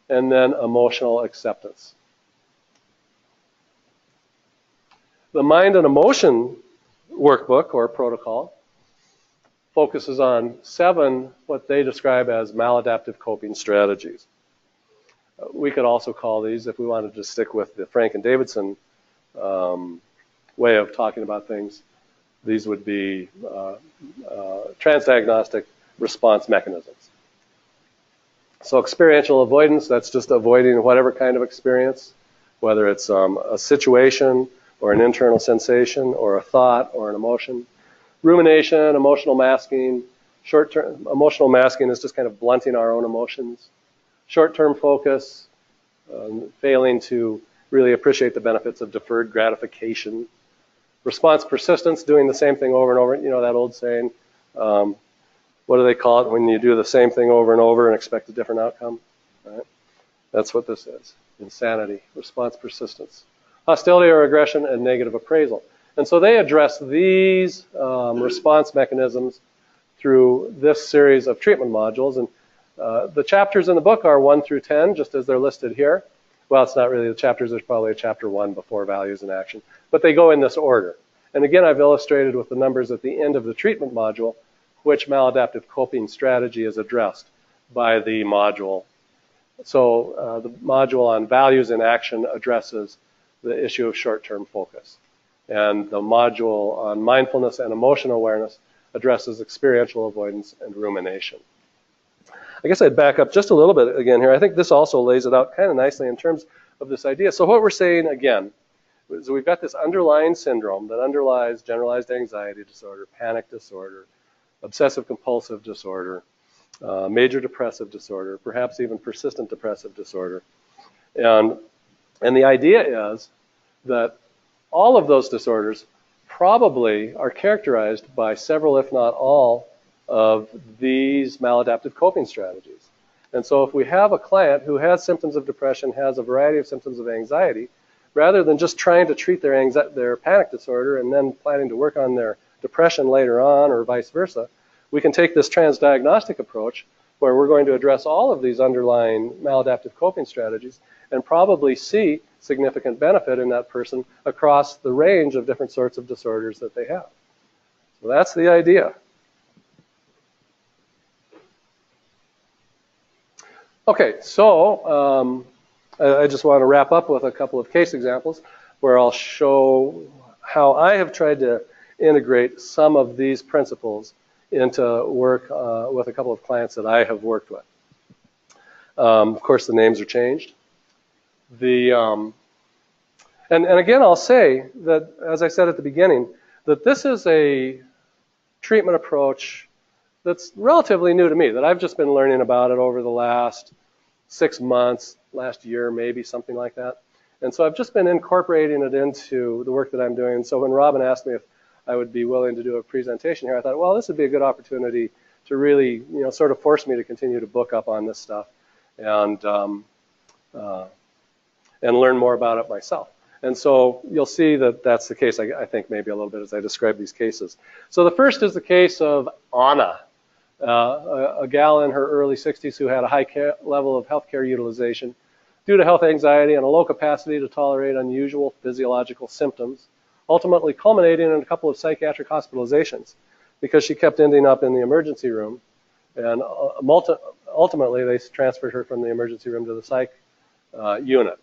And then emotional acceptance. The mind and emotion workbook or protocol focuses on 7 what they describe as maladaptive coping strategies. We could also call these, if we wanted to stick with the Frank and Davidson way of talking about things, these would be trans-diagnostic response mechanisms. So experiential avoidance, that's just avoiding whatever kind of experience, whether it's a situation or an internal sensation or a thought or an emotion. Rumination, emotional masking. Short-term emotional masking is just kind of blunting our own emotions. Short-term focus, failing to really appreciate the benefits of deferred gratification. Response persistence, doing the same thing over and over. That old saying, what do they call it when you do the same thing over and over and expect a different outcome? Right? That's what this is. Insanity, response persistence. Hostility or aggression, and negative appraisal. And so they address these response mechanisms through this series of treatment modules. And the chapters in the book are 1 through 10, just as they're listed here. Well, it's not really the chapters. There's probably a chapter 1 before values and action. But they go in this order. And again, I've illustrated with the numbers at the end of the treatment module which maladaptive coping strategy is addressed by the module. So the module on values and action addresses the issue of short-term focus. And the module on mindfulness and emotional awareness addresses experiential avoidance and rumination. I guess I'd back up just a little bit again here. I think this also lays it out kind of nicely in terms of this idea. So what we're saying, again, is we've got this underlying syndrome that underlies generalized anxiety disorder, panic disorder, obsessive compulsive disorder, major depressive disorder, perhaps even persistent depressive disorder. And the idea is that all of those disorders probably are characterized by several, if not all, of these maladaptive coping strategies. And so if we have a client who has symptoms of depression, has a variety of symptoms of anxiety, rather than just trying to treat their panic disorder and then planning to work on their depression later on or vice versa, we can take this trans-diagnostic approach where we're going to address all of these underlying maladaptive coping strategies and probably see significant benefit in that person across the range of different sorts of disorders that they have. So that's the idea. Okay, so I just want to wrap up with a couple of case examples where I'll show how I have tried to integrate some of these principles into work with a couple of clients that I have worked with. Of course, the names are changed. And again, I'll say that, as I said at the beginning, that this is a treatment approach that's relatively new to me, that I've just been learning about it over the last 6 months, last year maybe, something like that. And so I've just been incorporating it into the work that I'm doing. And so when Robin asked me if I would be willing to do a presentation here, I thought, well, this would be a good opportunity to really, sort of force me to continue to book up on this stuff and learn more about it myself. And so you'll see that that's the case, I think, maybe a little bit as I describe these cases. So the first is the case of Anna, a gal in her early 60s who had a high level of healthcare utilization due to health anxiety and a low capacity to tolerate unusual physiological symptoms, ultimately culminating in a couple of psychiatric hospitalizations because she kept ending up in the emergency room. And ultimately, they transferred her from the emergency room to the psych unit.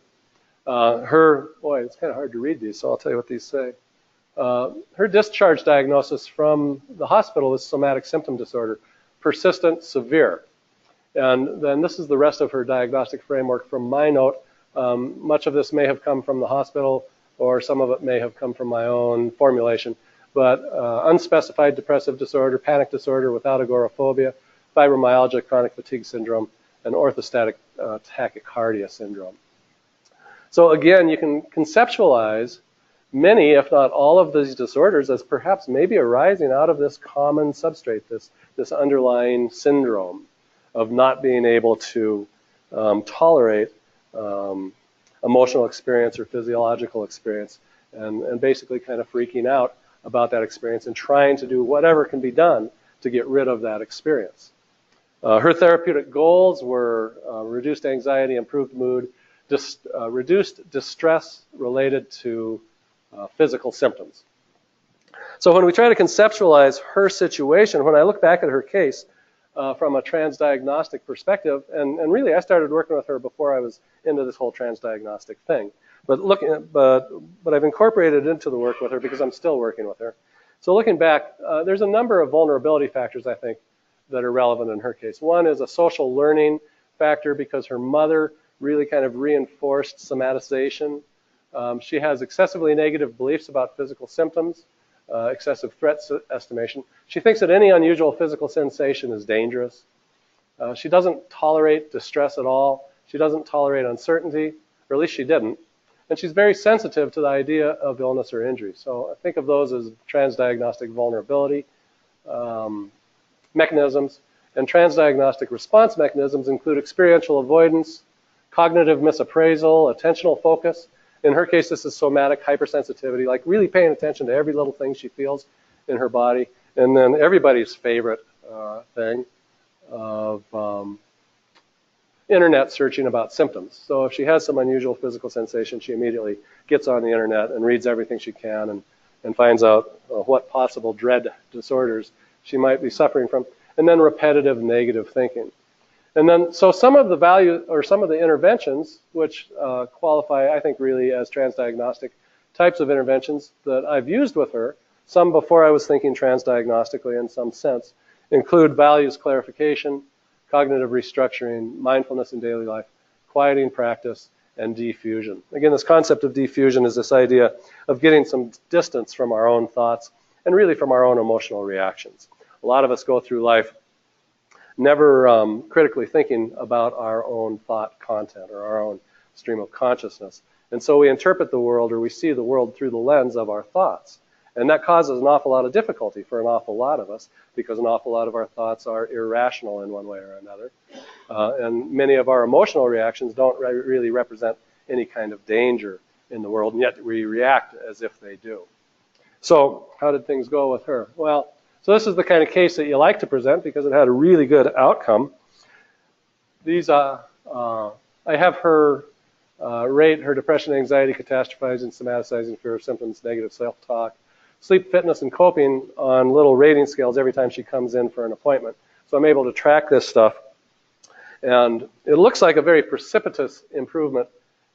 Boy, it's kind of hard to read these, so I'll tell you what these say. Her discharge diagnosis from the hospital is somatic symptom disorder, persistent, severe. And then this is the rest of her diagnostic framework from my note. Much of this may have come from the hospital, or some of it may have come from my own formulation. But unspecified depressive disorder, panic disorder without agoraphobia, fibromyalgia, chronic fatigue syndrome, and orthostatic tachycardia syndrome. So again, you can conceptualize many, if not all, of these disorders as perhaps maybe arising out of this common substrate, this underlying syndrome of not being able to tolerate emotional experience or physiological experience, and basically kind of freaking out about that experience and trying to do whatever can be done to get rid of that experience. Her therapeutic goals were reduced anxiety, improved mood, reduced distress related to physical symptoms. So when we try to conceptualize her situation, when I look back at her case from a trans-diagnostic perspective, and really I started working with her before I was into this whole trans-diagnostic thing, but I've incorporated it into the work with her because I'm still working with her. So looking back, there's a number of vulnerability factors, I think, that are relevant in her case. One is a social learning factor because her mother really kind of reinforced somatization. She has excessively negative beliefs about physical symptoms, excessive threat estimation. She thinks that any unusual physical sensation is dangerous. She doesn't tolerate distress at all. She doesn't tolerate uncertainty, or at least she didn't. And she's very sensitive to the idea of illness or injury. So I think of those as trans-diagnostic vulnerability mechanisms. And trans-diagnostic response mechanisms include experiential avoidance, cognitive misappraisal, attentional focus. In her case, this is somatic hypersensitivity, like really paying attention to every little thing she feels in her body. And then everybody's favorite thing of internet searching about symptoms. So if she has some unusual physical sensation, she immediately gets on the internet and reads everything she can and finds out what possible dread disorders she might be suffering from. And then repetitive negative thinking. And then, so some of the value, or some of the interventions, which qualify, I think, really as trans-diagnostic types of interventions that I've used with her, some before I was thinking trans-diagnostically in some sense, include values clarification, cognitive restructuring, mindfulness in daily life, quieting practice, and defusion. Again, this concept of defusion is this idea of getting some distance from our own thoughts and really from our own emotional reactions. A lot of us go through life never critically thinking about our own thought content or our own stream of consciousness. And so we interpret the world, or we see the world through the lens of our thoughts. And that causes an awful lot of difficulty for an awful lot of us, because an awful lot of our thoughts are irrational in one way or another. And many of our emotional reactions don't really represent any kind of danger in the world, and yet we react as if they do. So how did things go with her? Well, so this is the kind of case that you like to present because it had a really good outcome. These, I have her rate her depression, anxiety, catastrophizing, somaticizing, fear of symptoms, negative self-talk, sleep, fitness, and coping on little rating scales every time she comes in for an appointment. So I'm able to track this stuff. And it looks like a very precipitous improvement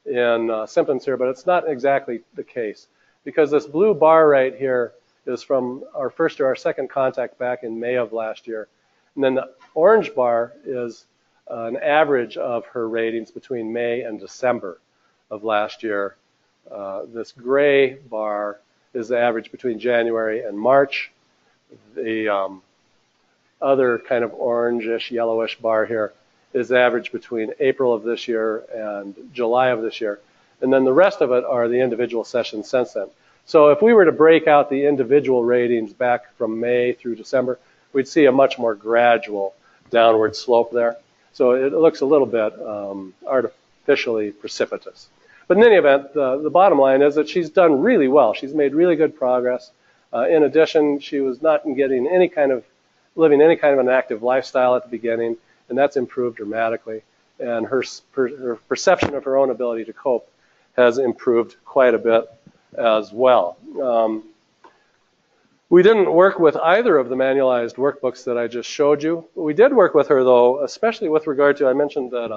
in symptoms here, but it's not exactly the case, because this blue bar right here is from our first or our second contact back in May of last year. And then the orange bar is an average of her ratings between May and December of last year. This gray bar is the average between January and March. The other kind of orangish, yellowish bar here is the average between April of this year and July of this year. And then the rest of it are the individual sessions since then. So if we were to break out the individual ratings back from May through December, we'd see a much more gradual downward slope there. So it looks a little bit artificially precipitous. But in any event, the bottom line is that she's done really well. She's made really good progress. In addition, she was not living any kind of an active lifestyle at the beginning, and that's improved dramatically. And her perception of her own ability to cope has improved quite a bit as well. We didn't work with either of the manualized workbooks that I just showed you. We did work with her, though, especially with regard to, I mentioned that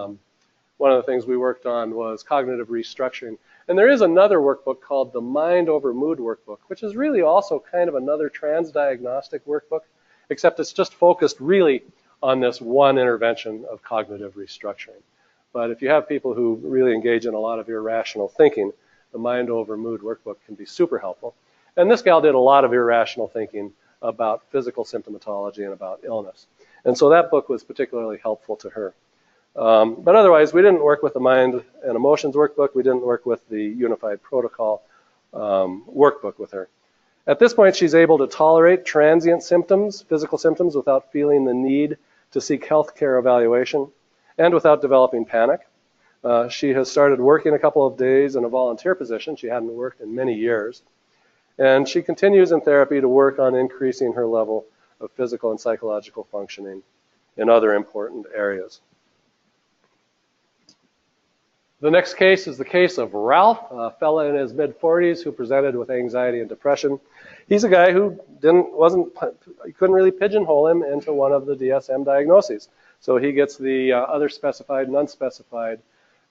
one of the things we worked on was cognitive restructuring. And there is another workbook called the Mind Over Mood Workbook, which is really also kind of another trans-diagnostic workbook, except it's just focused really on this one intervention of cognitive restructuring. But if you have people who really engage in a lot of irrational thinking, the Mind Over Mood Workbook can be super helpful. And this gal did a lot of irrational thinking about physical symptomatology and about illness. And so that book was particularly helpful to her. But otherwise, we didn't work with the Mind and Emotions Workbook. We didn't work with the Unified Protocol workbook with her. At this point, she's able to tolerate transient symptoms, physical symptoms, without feeling the need to seek health care evaluation and without developing panic. She has started working a couple of days in a volunteer position. She hadn't worked in many years. And she continues in therapy to work on increasing her level of physical and psychological functioning in other important areas. The next case is the case of Ralph, a fella in his mid-40s who presented with anxiety and depression. He's a guy who you couldn't really pigeonhole him into one of the DSM diagnoses. So he gets the other specified and unspecified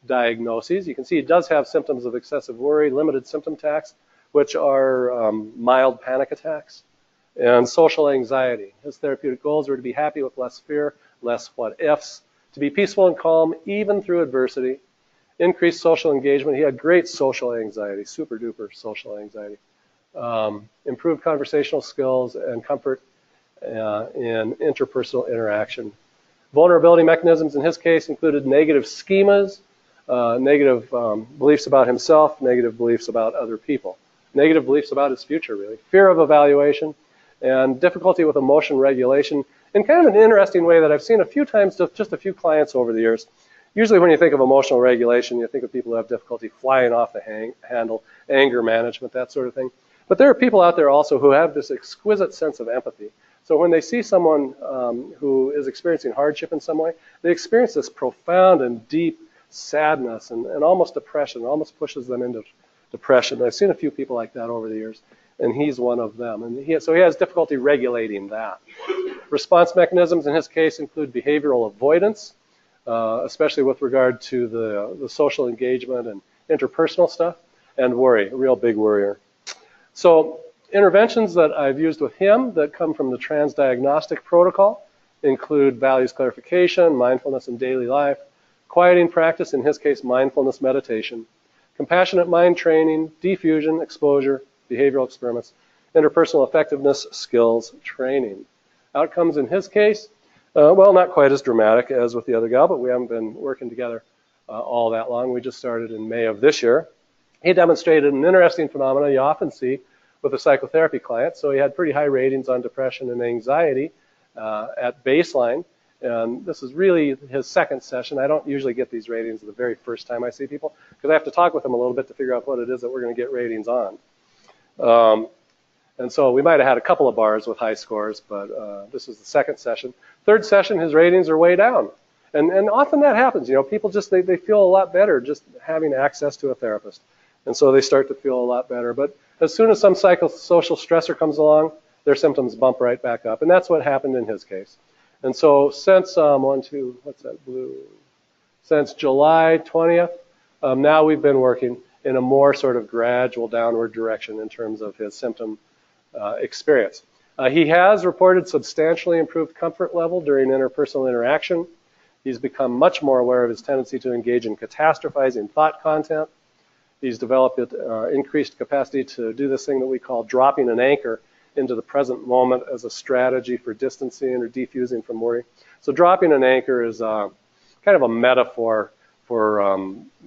diagnoses. You can see he does have symptoms of excessive worry, limited symptom attacks, which are mild panic attacks, and social anxiety. His therapeutic goals were to be happy with less fear, less what-ifs, to be peaceful and calm even through adversity, increased social engagement. He had great social anxiety, super-duper social anxiety, improved conversational skills and comfort in interpersonal interaction. Vulnerability mechanisms in his case included negative schemas, negative beliefs about himself, negative beliefs about other people, negative beliefs about his future, really, fear of evaluation, and difficulty with emotion regulation in kind of an interesting way that I've seen a few times, just a few clients over the years. Usually when you think of emotional regulation, you think of people who have difficulty flying off the handle, anger management, that sort of thing. But there are people out there also who have this exquisite sense of empathy. So when they see someone who is experiencing hardship in some way, they experience this profound and deep sadness and almost depression. It almost pushes them into depression. I've seen a few people like that over the years, and he's one of them. And so he has difficulty regulating that. Response mechanisms in his case include behavioral avoidance, especially with regard to the social engagement and interpersonal stuff, and worry, a real big worrier. So interventions that I've used with him that come from the Trans-diagnostic protocol include values clarification, mindfulness in daily life, quieting practice, in his case mindfulness meditation, compassionate mind training, diffusion, exposure, behavioral experiments, interpersonal effectiveness skills training. Outcomes in his case, well, not quite as dramatic as with the other gal, but we haven't been working together all that long. We just started in May of this year. He demonstrated an interesting phenomenon you often see with a psychotherapy client. So he had pretty high ratings on depression and anxiety at baseline. And this is really his second session. I don't usually get these ratings the very first time I see people because I have to talk with them a little bit to figure out what it is that we're going to get ratings on. And so we might have had a couple of bars with high scores, but this is the second session. Third session, his ratings are way down. And often that happens. You know, people just, they feel a lot better just having access to a therapist. And so they start to feel a lot better. But as soon as some psychosocial stressor comes along, their symptoms bump right back up. And that's what happened in his case. And so since, since July 20th, now we've been working in a more sort of gradual downward direction in terms of his symptom experience. He has reported substantially improved comfort level during interpersonal interaction. He's become much more aware of his tendency to engage in catastrophizing thought content. He's developed increased capacity to do this thing that we call dropping an anchor into the present moment as a strategy for distancing or defusing from worry. So dropping an anchor is kind of a metaphor for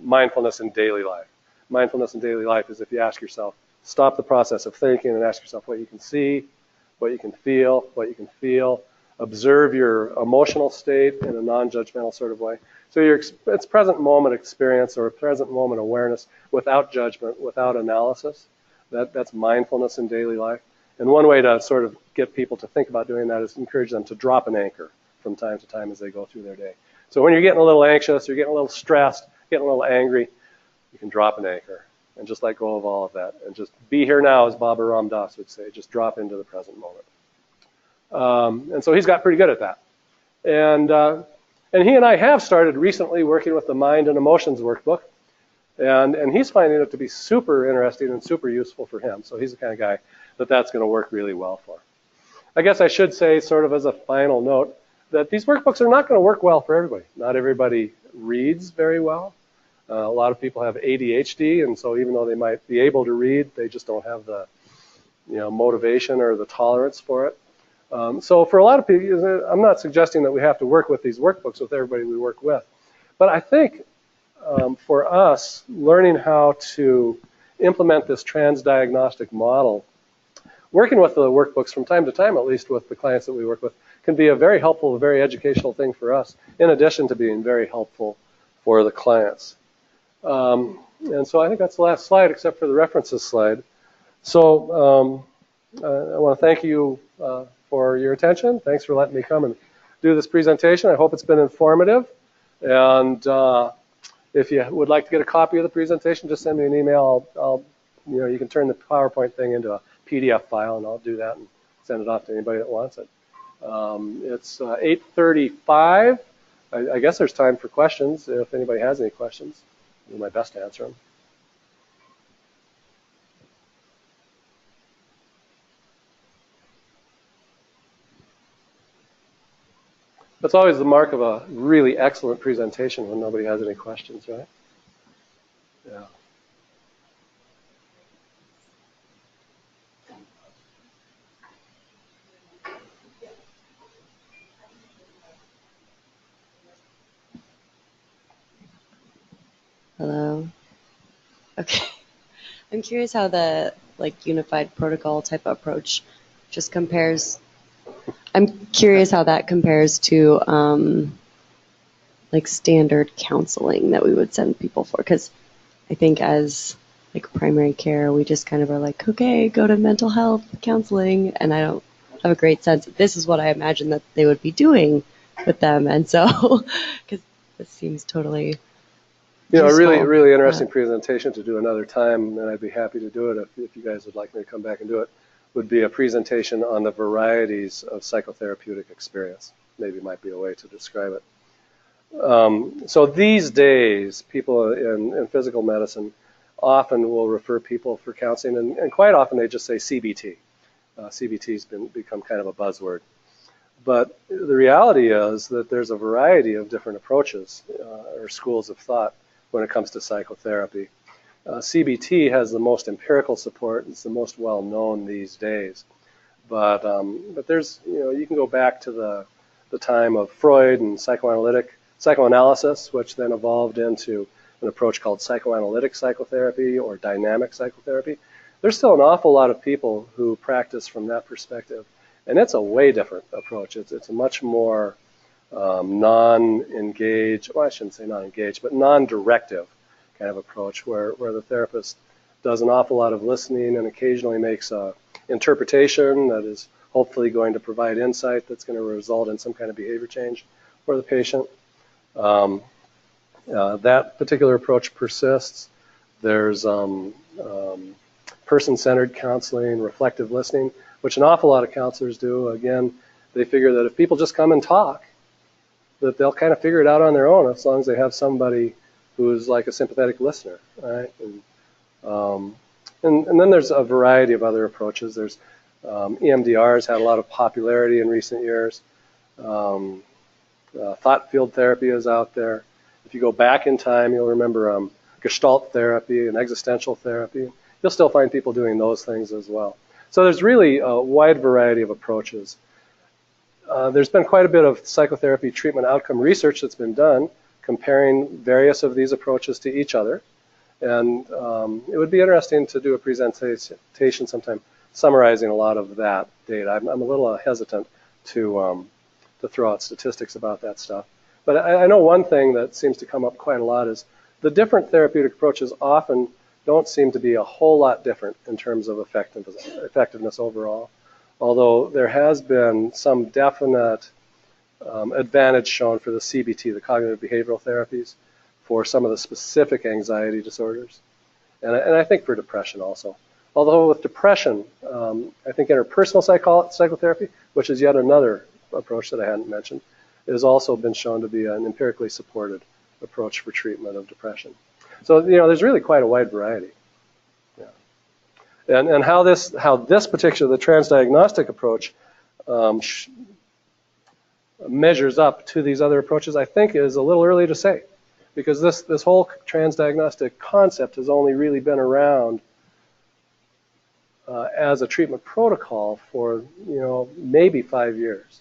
mindfulness in daily life. Mindfulness in daily life is if you ask yourself, stop the process of thinking and ask yourself what you can see, what you can feel, what you can feel. Observe your emotional state in a non-judgmental sort of way. So it's present moment experience or present moment awareness without judgment, without analysis. That's mindfulness in daily life. And one way to sort of get people to think about doing that is encourage them to drop an anchor from time to time as they go through their day. So when you're getting a little anxious, you're getting a little stressed, getting a little angry, you can drop an anchor and just let go of all of that. And just be here now, as Baba Ram Dass would say. Just drop into the present moment. And so he's got pretty good at that. And he and I have started recently working with the Mind and Emotions workbook. And he's finding it to be super interesting and super useful for him. So he's the kind of guy that's going to work really well for. I guess I should say, sort of as a final note, that these workbooks are not going to work well for everybody. Not everybody reads very well. A lot of people have ADHD, and so even though they might be able to read, they just don't have the motivation or the tolerance for it. So for a lot of people, I'm not suggesting that we have to work with these workbooks with everybody we work with. But I think for us, learning how to implement this trans-diagnostic model, working with the workbooks from time to time, at least with the clients that we work with, can be a very helpful, very educational thing for us, in addition to being very helpful for the clients. And so I think that's the last slide, except for the references slide. So I want to thank you for your attention. Thanks for letting me come and do this presentation. I hope it's been informative. And if you would like to get a copy of the presentation, just send me an email. You can turn the PowerPoint thing into a PDF file, and I'll do that and send it off to anybody that wants it. It's 8:35. I guess there's time for questions. If anybody has any questions, I'll do my best to answer them. That's always the mark of a really excellent presentation when nobody has any questions, right? Yeah. Hello. Okay. I'm curious how the unified protocol type approach just compares. I'm curious how that compares to standard counseling that we would send people for, because I think as primary care, we just kind of are like, okay, go to mental health counseling, and I don't have a great sense that this is what I imagine that they would be doing with them, and so because this seems totally a really interesting presentation to do another time, and I'd be happy to do it if you guys would like me to come back and do it, would be a presentation on the varieties of psychotherapeutic experience. Maybe might be a way to describe it. So these days, people in physical medicine often will refer people for counseling, and quite often they just say CBT. CBT's become kind of a buzzword. But the reality is that there's a variety of different approaches or schools of thought when it comes to psychotherapy. CBT has the most empirical support. It's the most well known these days. But there's, you can go back to the time of Freud and psychoanalysis, which then evolved into an approach called psychoanalytic psychotherapy or dynamic psychotherapy. There's still an awful lot of people who practice from that perspective. And it's a way different approach. It's a much more non-engaged, well, I shouldn't say non-engaged, but non-directive kind of approach where the therapist does an awful lot of listening and occasionally makes an interpretation that is hopefully going to provide insight that's going to result in some kind of behavior change for the patient. That particular approach persists. There's person-centered counseling, reflective listening, which an awful lot of counselors do. Again, they figure that if people just come and talk, that they'll kind of figure it out on their own as long as they have somebody who's like a sympathetic listener, right? And then there's a variety of other approaches. There's EMDR's had a lot of popularity in recent years. Thought field therapy is out there. If you go back in time, you'll remember Gestalt therapy and existential therapy. You'll still find people doing those things as well. So there's really a wide variety of approaches. There's been quite a bit of psychotherapy treatment outcome research that's been done comparing various of these approaches to each other. And it would be interesting to do a presentation sometime summarizing a lot of that data. I'm a little hesitant to throw out statistics about that stuff. But I know one thing that seems to come up quite a lot is the different therapeutic approaches often don't seem to be a whole lot different in terms of effectiveness overall, although there has been some definite advantage shown for the CBT, the cognitive behavioral therapies, for some of the specific anxiety disorders, and I think for depression also. Although with depression, I think interpersonal psychotherapy, which is yet another approach that I hadn't mentioned, has also been shown to be an empirically supported approach for treatment of depression. So there's really quite a wide variety. Yeah. And how this particular, the trans-diagnostic approach measures up to these other approaches, I think is a little early to say, because this whole trans-diagnostic concept has only really been around as a treatment protocol for maybe 5 years,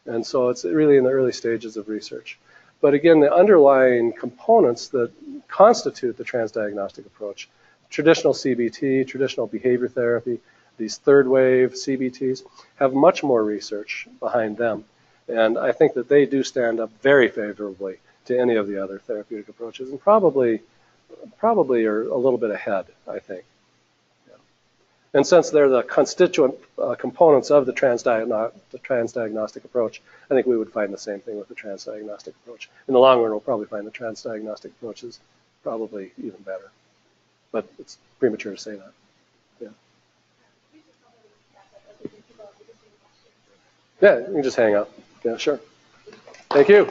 and so it's really in the early stages of research. But again, the underlying components that constitute the trans-diagnostic approach, traditional CBT, traditional behavior therapy, these third wave CBTs, have much more research behind them. And I think that they do stand up very favorably to any of the other therapeutic approaches, and probably are a little bit ahead, I think. Yeah. And since they're the constituent components of the trans-diagnostic approach, I think we would find the same thing with the trans-diagnostic approach. In the long run, we'll probably find the trans-diagnostic approach is probably even better. But it's premature to say that. Yeah. Yeah, you can just hang up. Yeah, sure. Thank you.